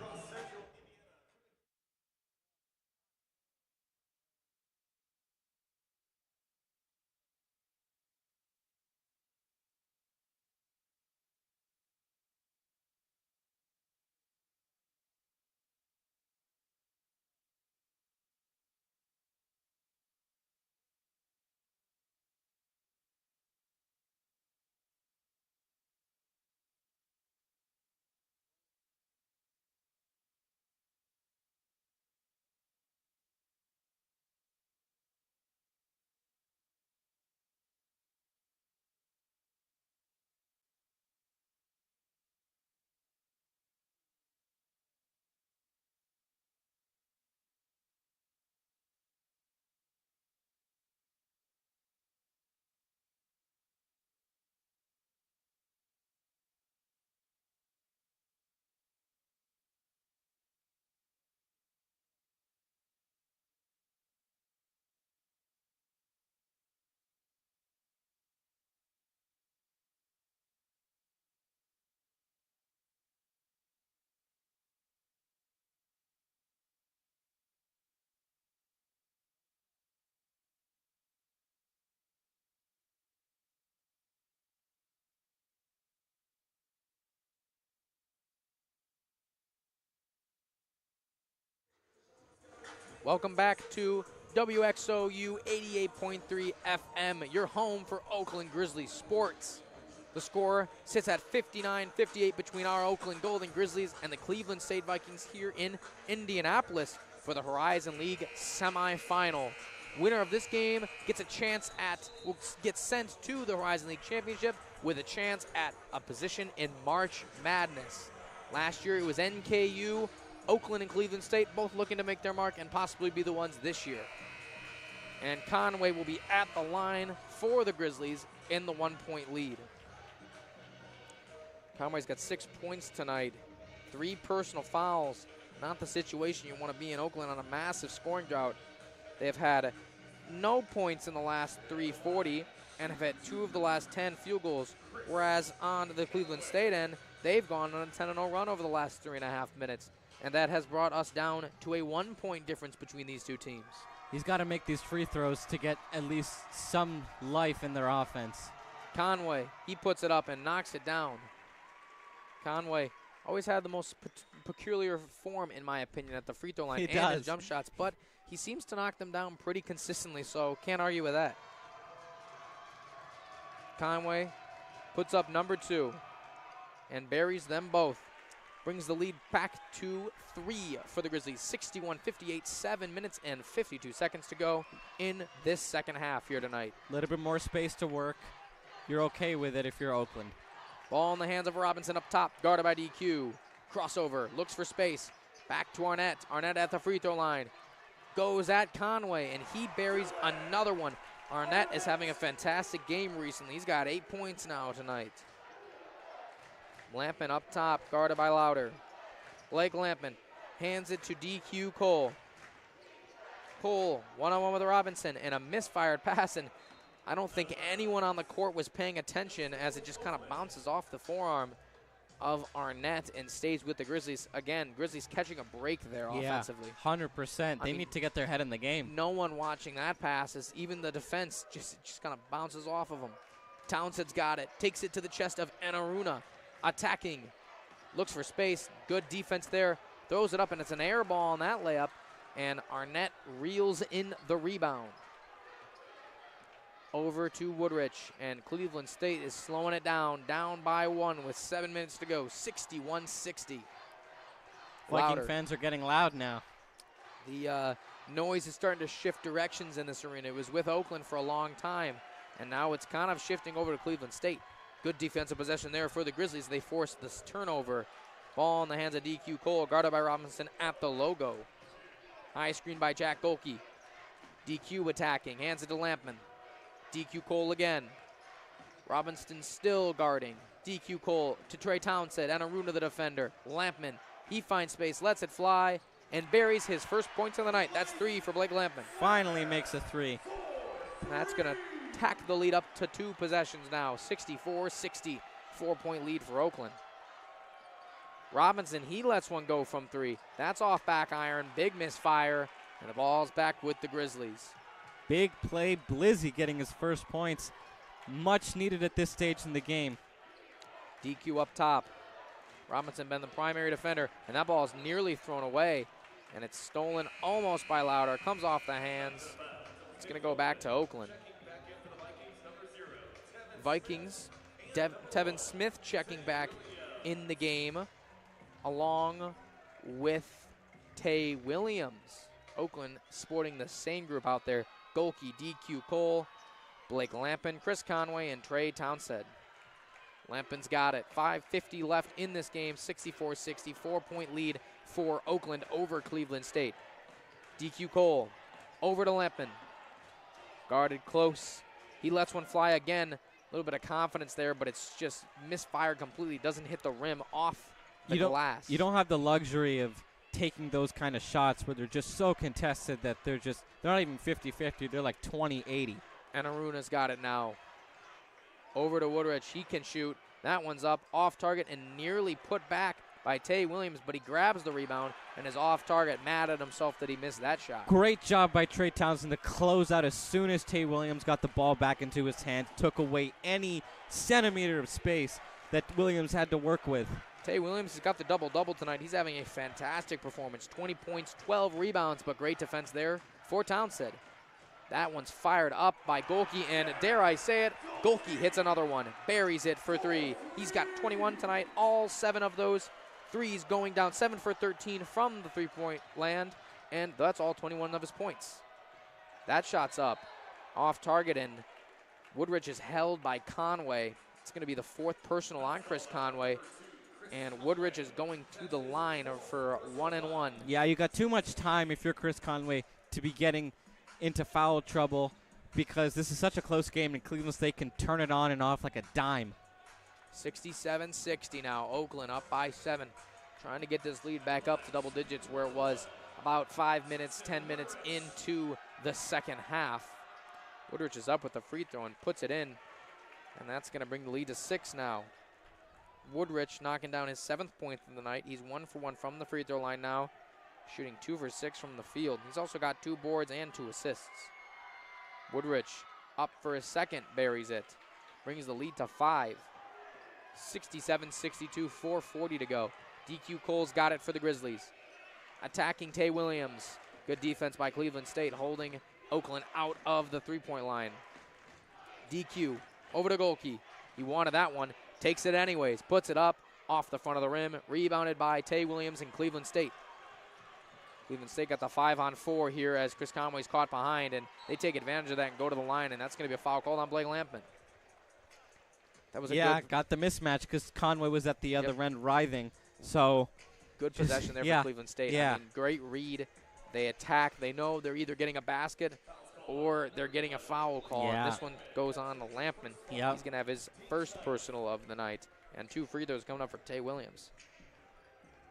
Welcome back to WXOU 88.3 FM, your home for Oakland Grizzlies sports. The score sits at 59-58 between our Oakland Golden Grizzlies and the Cleveland State Vikings here in Indianapolis for the Horizon League semifinal. Winner of this game gets a chance will get sent to the Horizon League Championship with a chance at a position in March Madness. Last year it was NKU, Oakland and Cleveland State both looking to make their mark and possibly be the ones this year. And Conway will be at the line for the Grizzlies in the 1-point lead. Conway's got 6 points tonight, 3 personal fouls. Not the situation you want to be in Oakland on a massive scoring drought. They've had no points in the last 3:40 and have had 2 of the last 10 field goals, whereas on the Cleveland State end, they've gone on a 10-0 run over the last 3.5 minutes. And that has brought us down to a 1-point difference between these two teams. He's got to make these free throws to get at least some life in their offense. Conway, he puts it up and knocks it down. Conway always had the most peculiar form, in my opinion, at the free throw line He and does. his jump shots, but he seems to knock them down pretty consistently, so can't argue with that. Conway puts up number 2 and buries them both. Brings the lead back to 3 for the Grizzlies. 61-58, 7 minutes and 52 seconds to go in this second half here tonight. A little bit more space to work. You're okay with it if you're Oakland. Ball in the hands of Robinson up top, guarded by DQ. Crossover, looks for space. Back to Arnett. Arnett at the free throw line. Goes at Conway, and he buries another one. Arnett is having a fantastic game recently. He's got 8 points now tonight. Lampin up top, guarded by Louder. Blake Lampin hands it to DQ Cole. Cole, one-on-one with Robinson, and a misfired pass, and I don't think anyone on the court was paying attention as it just kind of bounces off the forearm. of Arnett and stays with the Grizzlies. Again, Grizzlies catching a break there offensively. 100%. They need to get their head in the game. No one watching that pass, as even the defense just kind of bounces off of them. Townsend's got it, takes it to the chest of Anaruna, attacking, looks for space, good defense there, throws it up, and it's an air ball on that layup, and Arnett reels in the rebound. Over to Woodrich, and Cleveland State is slowing it down by 1 with 7 minutes to go, 61-60. Viking fans are getting loud now. The noise is starting to shift directions in this arena. It was with Oakland for a long time, and now it's kind of shifting over to Cleveland State. Good defensive possession there for the Grizzlies. They force this turnover. Ball in the hands of DQ Cole, guarded by Robinson at the logo. High screen by Jack Golke. DQ attacking, hands it to Lampman. DQ Cole again. Robinson still guarding. DQ Cole to Trey Townsend, and Aruna the defender. Lampman, he finds space, lets it fly, and buries his first points of the night. That's 3 for Blake Lampman. Finally makes a 3. That's going to tack the lead up to 2 possessions now. 64-60, 4-point lead for Oakland. Robinson, he lets one go from 3. That's off back iron, big misfire, and the ball's back with the Grizzlies. Big play, Blizzy getting his first points. Much needed at this stage in the game. DQ up top. Robinson been the primary defender, and that ball is nearly thrown away, and it's stolen almost by Louder. Comes off the hands. It's going to go back to Oakland. Vikings, Tevin Smith checking back in the game, along with Tay Williams. Oakland sporting the same group out there. Golke, DQ Cole, Blake Lampin, Chris Conway, and Trey Townsend. Lampin's got it. 5:50 left in this game. 64-60, 4-point lead for Oakland over Cleveland State. DQ Cole over to Lampin. Guarded close. He lets one fly again. A little bit of confidence there, but it's just misfired completely. Doesn't hit the rim off the glass. You don't have the luxury of taking those kind of shots where they're just so contested that they're not even 50-50. They're like 20-80. And Aruna's got it now. Over to Woodrich. He can shoot. That one's up, off target, and nearly put back by Tay Williams, but he grabs the rebound and is off target. Mad at himself that he missed that shot. Great job by Trey Townsend to close out as soon as Tay Williams got the ball back into his hand. Took away any centimeter of space that Williams had to work with. Tay Williams has got the double-double tonight. He's having a fantastic performance. 20 points, 12 rebounds, but great defense there for Townsend. That one's fired up by Golke, and dare I say it, Golke hits another one, buries it for 3. He's got 21 tonight, all 7 of those threes going down, 7 for 13 from the three-point land, and that's all 21 of his points. That shot's up, off target, and Woodrich is held by Conway. It's going to be the 4th personal on Chris Conway. And Woodrich is going to the line for 1-and-1. Yeah, you got too much time if you're Chris Conway to be getting into foul trouble because this is such a close game and Cleveland State can turn it on and off like a dime. 67-60 now. Oakland up by 7. Trying to get this lead back up to double digits where it was about 10 minutes into the second half. Woodrich is up with the free throw and puts it in. And that's going to bring the lead to 6 now. Woodrich knocking down his 7th point of the night. He's 1 for 1 from the free throw line now, shooting 2 for 6 from the field. He's also got 2 boards and 2 assists. Woodrich up for his 2nd, buries it. Brings the lead to 5. 67-62, 4:40 to go. DQ Cole's got it for the Grizzlies. Attacking Tay Williams. Good defense by Cleveland State, holding Oakland out of the three-point line. DQ over to Golke. He wanted that one. Takes it anyways, puts it up off the front of the rim, rebounded by Tay Williams and Cleveland State. Cleveland State got the 5-on-4 here as Chris Conway's caught behind, and they take advantage of that and go to the line, and that's going to be a foul called on Blake Lampman. That was got the mismatch because Conway was at the other end writhing. So good possession there for Cleveland State. Yeah. I mean, great read. They attack. They know they're either getting a basket or they're getting a foul call. Yeah. And this one goes on to Lampman. Yep. He's going to have his first personal of the night. And 2 free throws coming up for Tay Williams.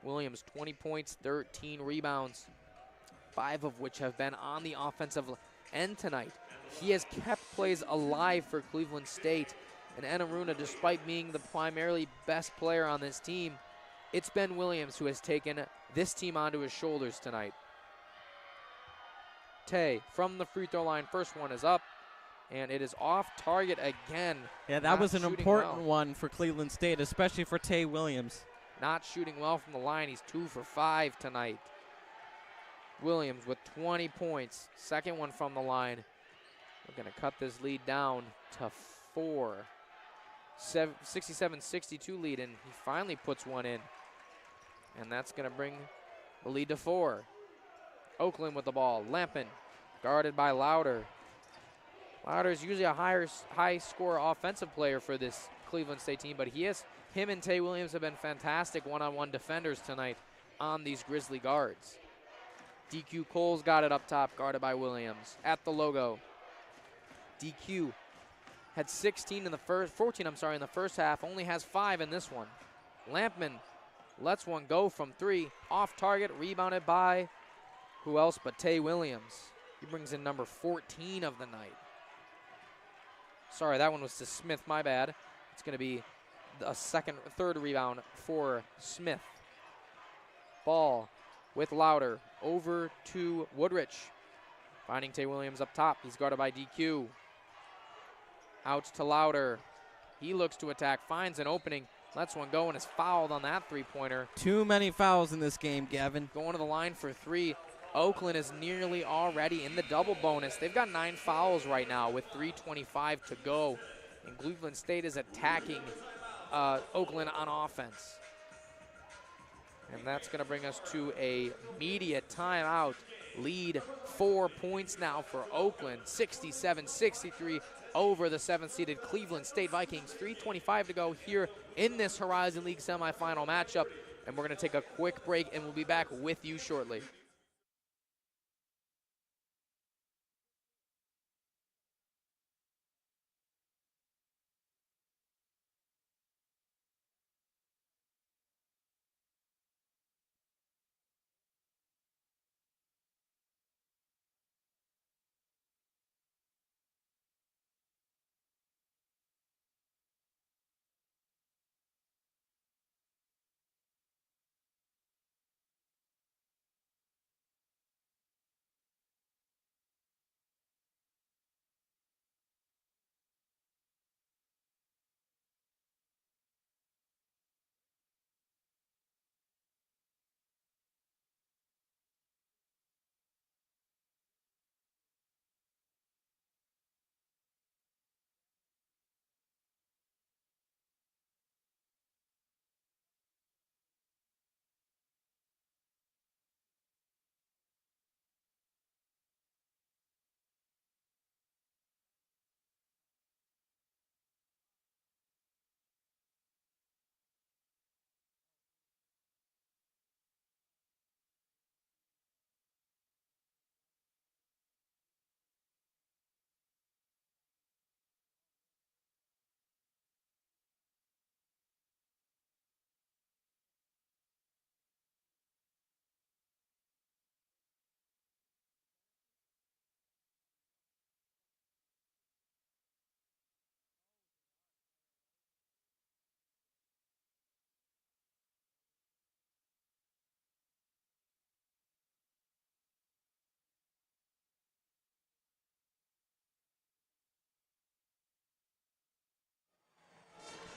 Williams, 20 points, 13 rebounds, 5 of which have been on the offensive end tonight. He has kept plays alive for Cleveland State And Enaruna, despite being the primarily best player on this team, it's Ben Williams who has taken this team onto his shoulders tonight. Tay from the free throw line. First one is up, and it is off target again. Yeah, that was an important one for Cleveland State, especially for Tay Williams. Not shooting well from the line. He's 2 for 5 tonight. Williams with 20 points. Second one from the line. We're going to cut this lead down to 4. 67-62 lead, and he finally puts one in. And that's going to bring the lead to 4. Oakland with the ball. Lampin guarded by Louder. Louder is usually a high-score offensive player for this Cleveland State team, but him and Tay Williams have been fantastic one-on-one defenders tonight on these Grizzly guards. DQ Cole's got it up top, guarded by Williams. At the logo, DQ had 14 in the first half, only has 5 in this one. Lampman lets one go from 3, off target, rebounded by who else but Tay Williams. He brings in number 14 of the night. Sorry, that one was to Smith, my bad. It's going to be a third rebound for Smith. Ball with Louder over to Woodrich. Finding Tay Williams up top. He's guarded by DQ. Out to Louder. He looks to attack, finds an opening, lets one go, and is fouled on that three-pointer. Too many fouls in this game, Gavin. Going to the line for 3. Oakland is nearly already in the double bonus. They've got 9 fouls right now with 3:25 to go. And Cleveland State is attacking Oakland on offense. And that's going to bring us to a immediate timeout. Lead 4 points now for Oakland. 67-63 over the 7th-seeded Cleveland State Vikings. 3:25 to go here in this Horizon League semifinal matchup. And we're going to take a quick break, and we'll be back with you shortly.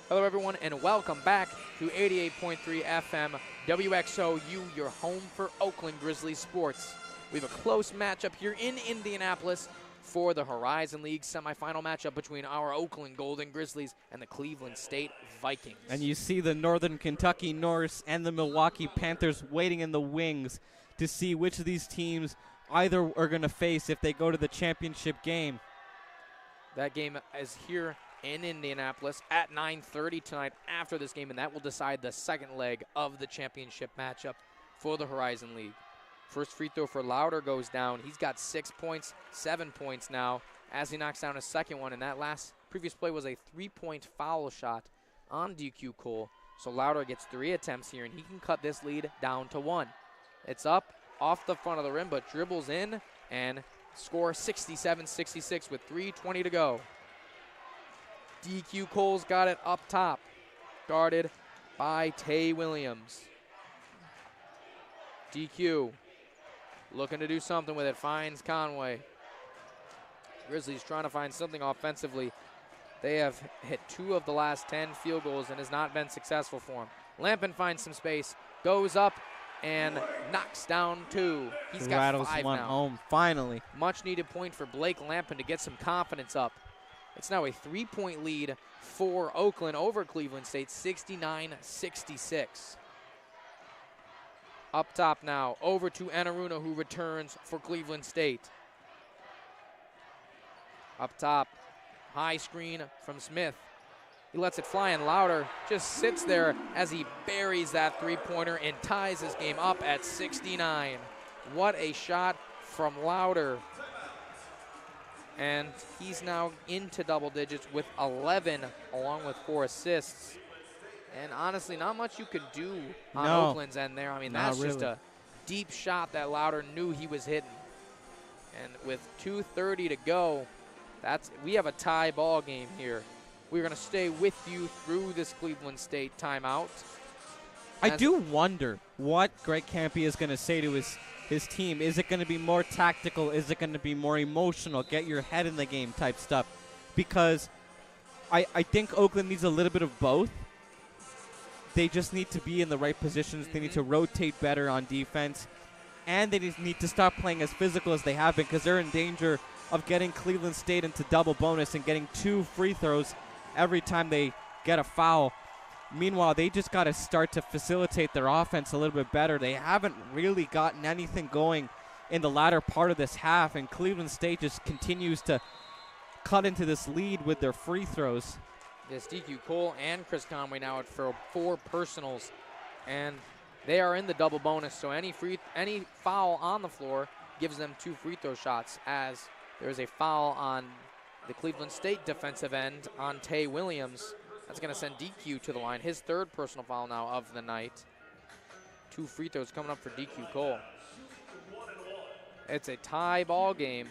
Hello, everyone, and welcome back to 88.3 FM WXOU, your home for Oakland Grizzlies sports. We have a close matchup here in Indianapolis for the Horizon League semifinal matchup between our Oakland Golden Grizzlies and the Cleveland State Vikings. And you see the Northern Kentucky Norse and the Milwaukee Panthers waiting in the wings to see which of these teams either are going to face if they go to the championship game. That game is here in Indianapolis at 9:30 tonight after this game, and that will decide the second leg of the championship matchup for the Horizon League. First free throw for Louder goes down. He's got 6 points, 7 points now as he knocks down his second one, and that previous play was a 3-point foul shot on DQ Cole. So Louder gets 3 attempts here, and he can cut this lead down to 1. It's up off the front of the rim, but dribbles in and score 67-66 with 3:20 to go. DQ Cole's got it up top, guarded by Tay Williams. DQ looking to do something with it, finds Conway. Grizzlies trying to find something offensively. They have hit 2 of the last 10 field goals and has not been successful for him. Lampin finds some space, goes up and knocks down 2. He's got rattles 5 one now. home, finally. Much needed point for Blake Lampin to get some confidence up. It's now a 3-point lead for Oakland over Cleveland State, 69-66. Up top now, over to Enaruna, who returns for Cleveland State. Up top, high screen from Smith. He lets it fly, and Louder just sits there as he buries that three-pointer and ties this game up at 69. What a shot from Louder. And he's now into double digits with 11 along with 4 assists. And honestly, not much you could do on Oakland's end there. I mean, that's just a deep shot that Louder knew he was hitting. And with 2:30 to go, we have a tie ball game here. We're going to stay with you through this Cleveland State timeout. I do wonder what Greg Campy is going to say to his team. Is it going to be more tactical? Is it going to be more emotional? Get your head in the game type stuff. Because I think Oakland needs a little bit of both. They just need to be in the right positions. They need to rotate better on defense. And they need to stop playing as physical as they have been, because they're in danger of getting Cleveland State into double bonus and getting 2 free throws every time they get a foul. Meanwhile, they just got to start to facilitate their offense a little bit better. They haven't really gotten anything going in the latter part of this half, and Cleveland State just continues to cut into this lead with their free throws. Yes, DQ Cole and Chris Conway now at for 4 personals, and they are in the double bonus, so any foul on the floor gives them 2 free throw shots, as there's a foul on the Cleveland State defensive end on Tay Williams. That's going to send DQ to the line, his 3rd personal foul now of the night. 2 free throws coming up for DQ Cole. It's a tie ball game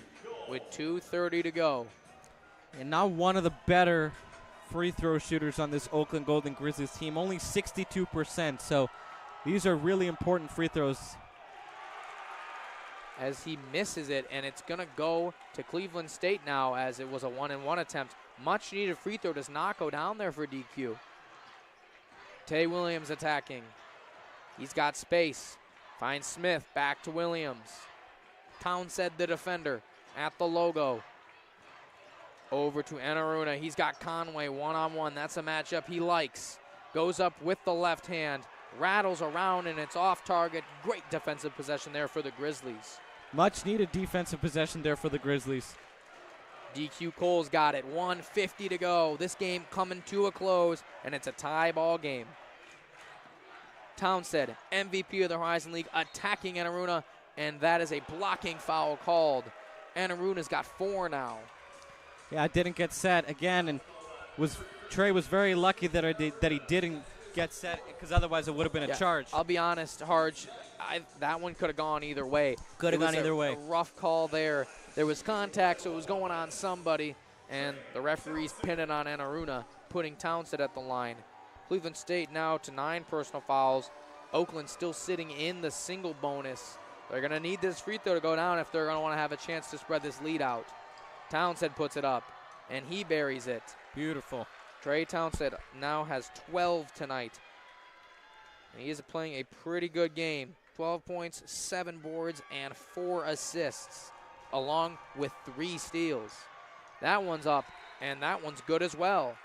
with 2:30 to go. And now one of the better free throw shooters on this Oakland Golden Grizzlies team, only 62%, so these are really important free throws. As he misses it, and it's going to go to Cleveland State now, as it was a 1-and-1 attempt. Much needed free throw does not go down there for DQ. Tay Williams attacking. He's got space. Finds Smith, back to Williams. Townsend, the defender, at the logo. Over to Enaruna. He's got Conway one-on-one. That's a matchup he likes. Goes up with the left hand. Rattles around, and it's off target. Great defensive possession there for the Grizzlies. Much needed defensive possession there for the Grizzlies. DQ Cole's got it. 1:50 to go. This game coming to a close, and it's a tie ball game. Townsend, MVP of the Horizon League, attacking Enaruna, and that is a blocking foul called. Enaruna's got 4 now. Yeah, it didn't get set again, and Trey was very lucky that he didn't get set, because otherwise it would have been a charge. I'll be honest, Harj, that one could have gone either way. Could have gone either way. A rough call there. There was contact, so it was going on somebody, and the referees pinned it on Enaruna, putting Townsend at the line. Cleveland State now to 9 personal fouls. Oakland still sitting in the single bonus. They're going to need this free throw to go down if they're going to want to have a chance to spread this lead out. Townsend puts it up, and he buries it. Beautiful. Trey Townsend now has 12 tonight. And he is playing a pretty good game. 12 points, 7 boards, and 4 assists, along with 3 steals. That one's up, and that one's good as well.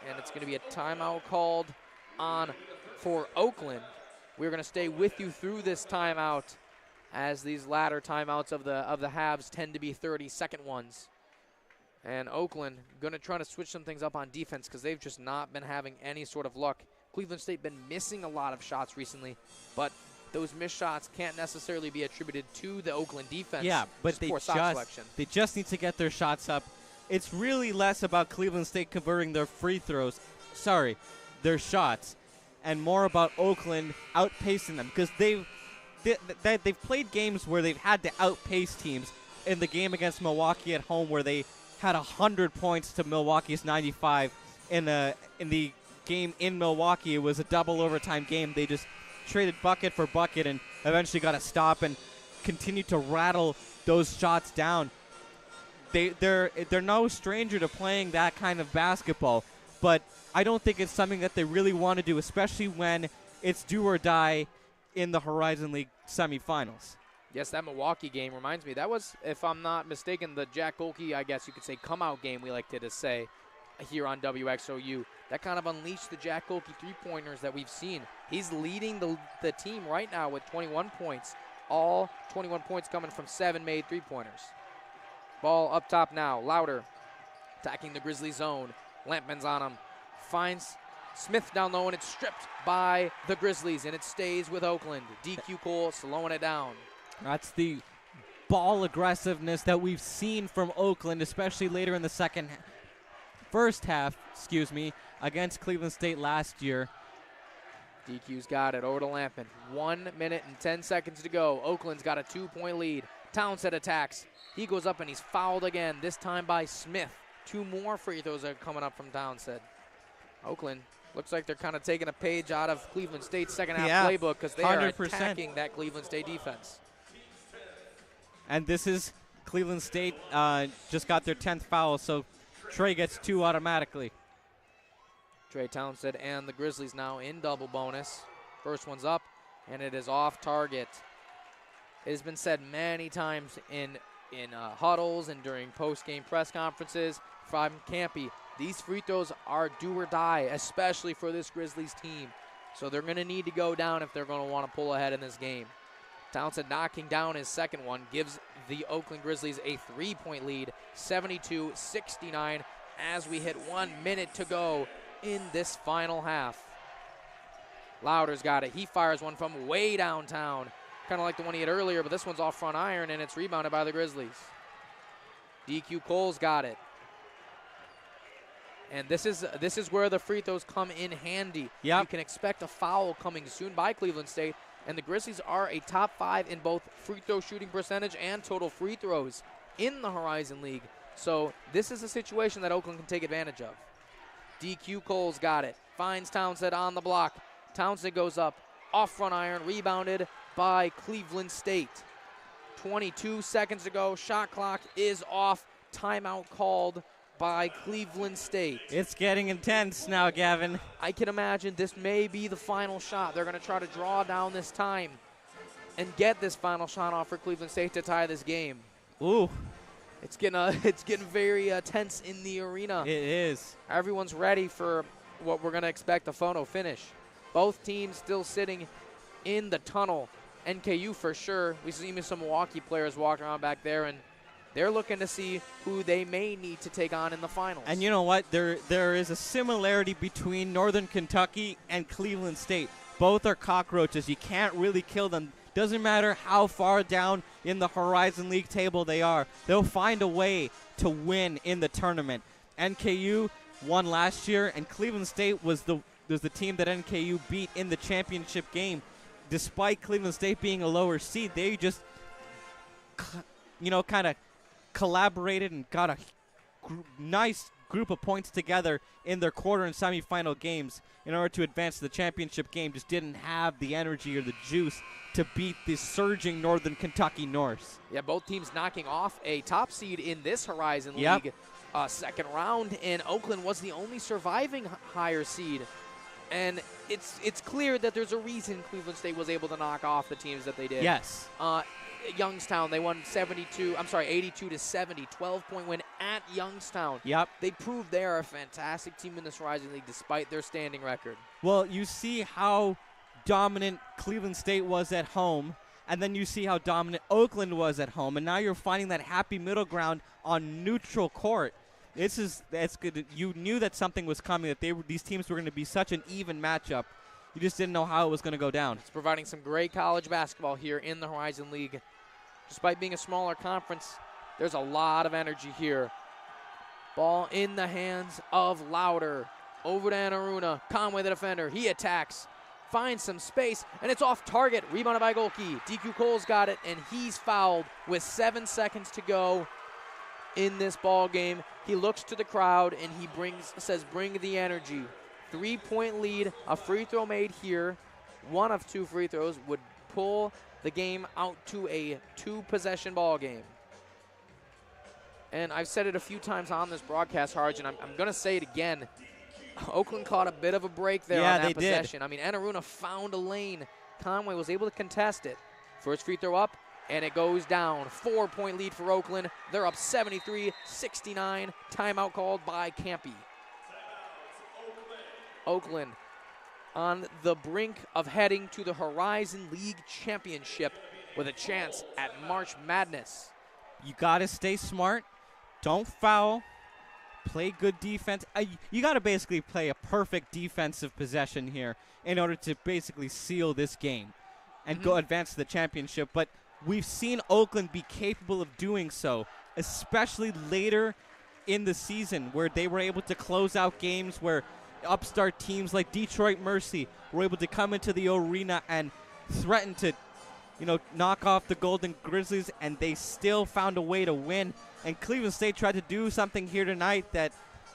And it's going to be a timeout called on for Oakland. We're going to stay with you through this timeout, as these latter timeouts of the halves tend to be 30-second ones. And Oakland going to try to switch some things up on defense, because they've just not been having any sort of luck. Cleveland State been missing a lot of shots recently, but those missed shots can't necessarily be attributed to the Oakland defense. Yeah, but they just need to get their shots up. It's really less about Cleveland State converting their their shots, and more about Oakland outpacing them, because they've played games where they've had to outpace teams. In the game against Milwaukee at home, where they had 100 points to Milwaukee's 95, in the game in Milwaukee. It was a double overtime game. They just traded bucket for bucket and eventually got a stop and continued to rattle those shots down. They're no stranger to playing that kind of basketball, but I don't think it's something that they really want to do, especially when it's do or die in the Horizon League semifinals. Yes, that Milwaukee game reminds me. That was, if I'm not mistaken, the Jack Golke, I guess you could say, come-out game, we like to say, here on WXOU. That kind of unleashed the Jack Golke three-pointers that we've seen. He's leading the team right now with 21 points. All 21 points coming from 7 made three-pointers. Ball up top now. Louder attacking the Grizzly zone. Lampman's on him. Finds Smith down low, and it's stripped by the Grizzlies, and it stays with Oakland. DQ Cole slowing it down. That's the ball aggressiveness that we've seen from Oakland, especially later in the first half, against Cleveland State last year. DQ's got it over to Lampman. 1 minute and 10 seconds to go. Oakland's got a 2-point lead. Townsend attacks. He goes up and he's fouled again, this time by Smith. 2 more free throws are coming up from Townsend. Oakland looks like they're kind of taking a page out of Cleveland State's second half playbook because they 100%. Are attacking that Cleveland State defense. And this is Cleveland State just got their 10th foul, so Trey gets 2 automatically. Trey Townsend and the Grizzlies now in double bonus. First one's up, and it is off target. It has been said many times in huddles and during post-game press conferences from Campy, these free throws are do or die, especially for this Grizzlies team. So they're going to need to go down if they're going to want to pull ahead in this game. Townsend knocking down his second one gives the Oakland Grizzlies a 3-point lead, 72-69, as we hit 1 minute to go in this final half. Louder's got it. He fires one from way downtown, kind of like the one he had earlier, but this one's off front iron, and it's rebounded by the Grizzlies. DQ Cole's got it. And this is where the free throws come in handy. Yep. You can expect a foul coming soon by Cleveland State, and the Grizzlies are a top 5 in both free throw shooting percentage and total free throws in the Horizon League. So this is a situation that Oakland can take advantage of. DQ Cole's got it. Finds Townsend on the block. Townsend goes up. Off front iron. Rebounded by Cleveland State. 22 seconds to go. Shot clock is off. Timeout called by Cleveland State. It's getting intense now, Gavin. I can imagine this may be the final shot. They're going to try to draw down this time and get this final shot off for Cleveland State to tie this game. Ooh. It's getting very tense in the arena. It is. Everyone's ready for what we're going to expect a photo finish. Both teams still sitting in the tunnel. NKU for sure. We see some Milwaukee players walking around back there, and they're looking to see who they may need to take on in the finals. And you know what? There is a similarity between Northern Kentucky and Cleveland State. Both are cockroaches. You can't really kill them. Doesn't matter how far down in the Horizon League table they are. They'll find a way to win in the tournament. NKU won last year, and Cleveland State was the team that NKU beat in the championship game. Despite Cleveland State being a lower seed, they just, kind of collaborated and got a nice group of points together in their quarter and semifinal games in order to advance to the championship game. Just didn't have the energy or the juice to beat the surging Northern Kentucky Norse. Yeah, both teams knocking off a top seed in this Horizon League second round, and Oakland was the only surviving higher seed. And it's clear that there's a reason Cleveland State was able to knock off the teams that they did. Yes. Youngstown, they won 82-70, 12-point win at Youngstown. Yep. They proved they are a fantastic team in this Horizon League despite their standing record. Well, you see how dominant Cleveland State was at home, and then you see how dominant Oakland was at home, and now you're finding that happy middle ground on neutral court. That's good. You knew that something was coming, that these teams were going to be such an even matchup. You just didn't know how it was going to go down. It's providing some great college basketball here in the Horizon League. Despite being a smaller conference, there's a lot of energy here. Ball in the hands of Louder. Over to Anaruna. Conway, the defender. He attacks. Finds some space, and it's off target. Rebounded by Golke. DQ Cole's got it, and he's fouled with 7 seconds to go. in this ball game. He looks to the crowd and he says, bring the energy. 3-point lead, a free throw made here. One of 2 free throws would pull the game out to a 2-possession ball game. And I've said it a few times on this broadcast, Harjun, and I'm going to say it again. Oakland caught a bit of a break there on that possession. I mean, Anaruna found a lane. Conway was able to contest it. First free throw up, and it goes down. 4-point lead for Oakland. They're up 73-69. Timeout called by Campy. Oakland on the brink of heading to the Horizon League Championship with a chance at March Madness. You got to stay smart. Don't foul. Play good defense. You got to basically play a perfect defensive possession here in order to basically seal this game and go advance to the championship. But we've seen Oakland be capable of doing so, especially later in the season where they were able to close out games where upstart teams like Detroit Mercy were able to come into the arena and threaten to, knock off the Golden Grizzlies, and they still found a way to win. And Cleveland State tried to do something here tonight that,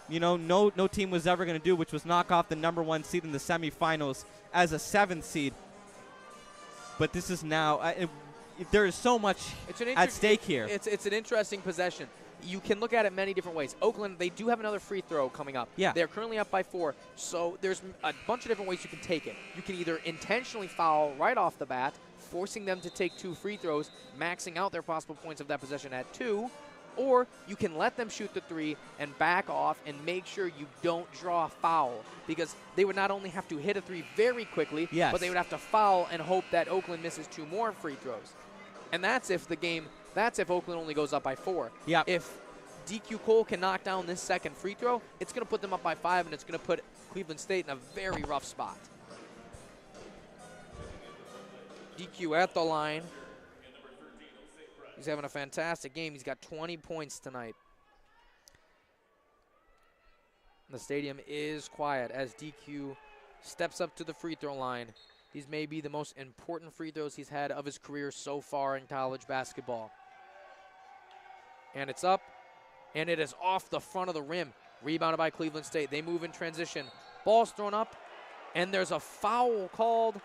no team was ever going to do, which was knock off the number 1 seed in the semifinals as a 7th seed. But this is now, there is so much at stake here. It's an interesting possession. You can look at it many different ways. Oakland, they do have another free throw coming up. Yeah. They're currently up by 4, so there's a bunch of different ways you can take it. You can either intentionally foul right off the bat, forcing them to take 2 free throws, maxing out their possible points of that possession at 2, or you can let them shoot the 3 and back off and make sure you don't draw a foul, because they would not only have to hit a 3 very quickly, but they would have to foul and hope that Oakland misses 2 more free throws. And that's if Oakland only goes up by 4. Yeah. If DQ Cole can knock down this second free throw, it's going to put them up by 5, and it's going to put Cleveland State in a very rough spot. DQ at the line. He's having a fantastic game. He's got 20 points tonight. The stadium is quiet as DQ steps up to the free throw line. These may be the most important free throws he's had of his career so far in college basketball. And it's up, and it is off the front of the rim. Rebounded by Cleveland State. They move in transition. Ball's thrown up, and there's a foul called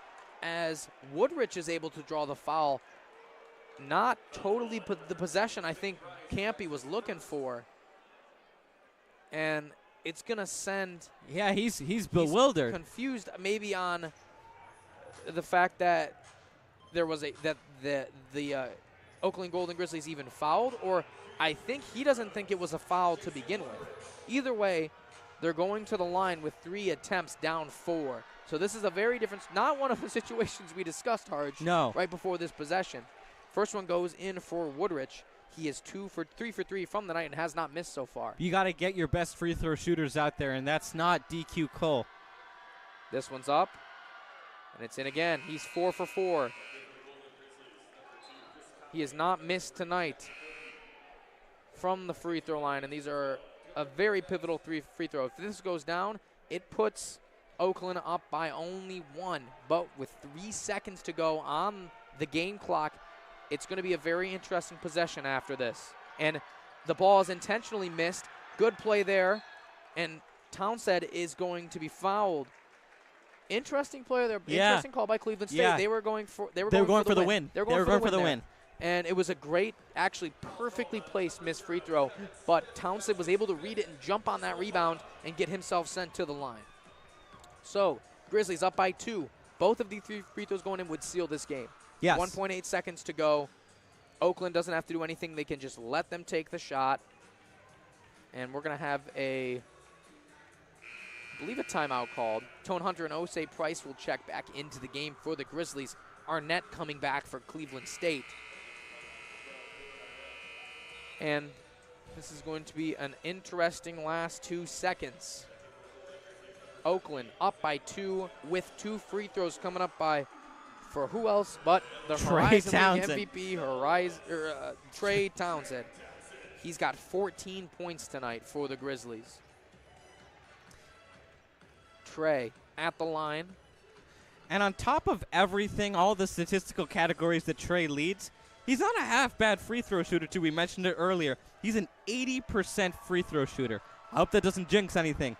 as Woodrich is able to draw the foul. Not totally the possession I think Campy was looking for. And it's going to send... Yeah, he's bewildered. He's confused maybe on the fact that there was the Oakland Golden Grizzlies even fouled, or I think he doesn't think it was a foul to begin with. Either way, they're going to the line with 3 attempts down 4. So this is a very different, not one of the situations we discussed, Harj, right before this possession. First one goes in for Woodrich. He is 3 for 3 from the night and has not missed so far. You got to get your best free throw shooters out there, and that's not DQ Cole. This one's up, and it's in again. He's 4 for 4. He has not missed tonight from the free throw line, and these are a very pivotal 3 free throw. If this goes down, it puts Oakland up by only 1. But with 3 seconds to go on the game clock, it's going to be a very interesting possession after this. And the ball is intentionally missed. Good play there. And Townsend is going to be fouled. Interesting play there. Interesting call by Cleveland State. Yeah. They were going for the win. They were going for the win. And it was a great, actually perfectly placed missed free throw. But Townsend was able to read it and jump on that rebound and get himself sent to the line. So Grizzlies up by 2. Both of the 3 free throws going in would seal this game. Yes. 1.8 seconds to go. Oakland doesn't have to do anything. They can just let them take the shot. And we're going to have I believe a timeout called. Tone Hunter and Osei Price will check back into the game for the Grizzlies. Arnett coming back for Cleveland State. And this is going to be an interesting last 2 seconds. Oakland up by 2 with 2 free throws coming up for who else but the Horizon League MVP, Trey Townsend. He's got 14 points tonight for the Grizzlies. Trey at the line. And on top of everything, all the statistical categories that Trey leads, He's not a half-bad free throw shooter, too. We mentioned it earlier. He's an 80% free throw shooter. I hope that doesn't jinx anything.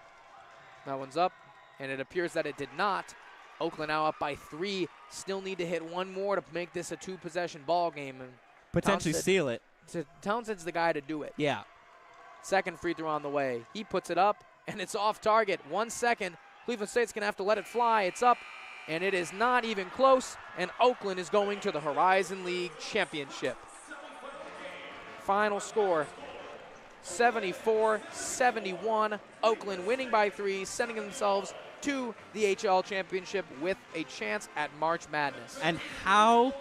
That one's up, and it appears that it did not. Oakland now up by 3. Still need to hit one more to make this a 2-possession ball game. And Potentially seal it. Townsend's the guy to do it. Yeah. Second free throw on the way. He puts it up, and it's off target. 1 second. Cleveland State's going to have to let it fly. It's up, and it is not even close, and Oakland is going to the Horizon League Championship. Final score, 74-71. Oakland winning by 3, sending themselves to the HL Championship with a chance at March Madness. And how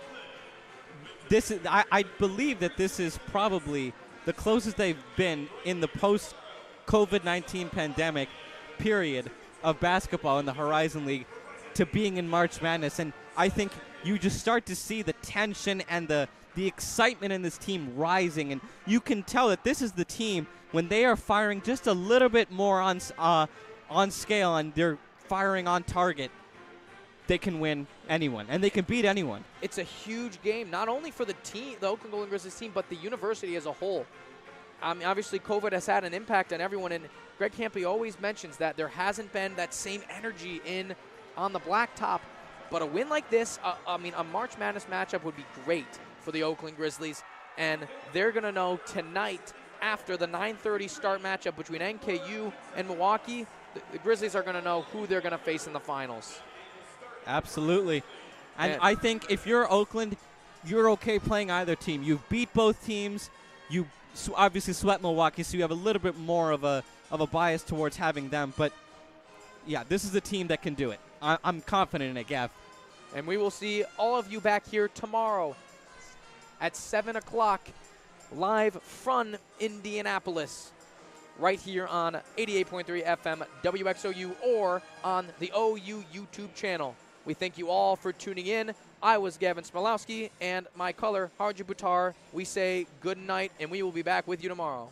this is, I believe that this is probably the closest they've been in the post-COVID-19 pandemic period of basketball in the Horizon League to being in March Madness. And I think you just start to see the tension and the excitement in this team rising. And you can tell that this is the team, when they are firing just a little bit more on scale and they're firing on target, they can win anyone, and they can beat anyone. It's a huge game, not only for the team, the Oakland Golden Grizzlies team, but the university as a whole. I mean, obviously, COVID has had an impact on everyone, and Greg Campe always mentions that there hasn't been that same energy on the blacktop. But a win like this, a March Madness matchup would be great for the Oakland Grizzlies, and they're going to know tonight after the 9:30 start matchup between NKU and Milwaukee, the Grizzlies are going to know who they're going to face in the finals. Absolutely. And I think if you're Oakland, you're okay playing either team. You've beat both teams. You obviously swept Milwaukee, so you have a little bit more of a bias towards having them. But, yeah, this is a team that can do it. I'm confident in it, Gav. And we will see all of you back here tomorrow at 7 o'clock live from Indianapolis, right here on 88.3 FM WXOU or on the OU YouTube channel. We thank you all for tuning in. I was Gavin Smilowski, and my color, Harjun Buttar. We say good night, and we will be back with you tomorrow.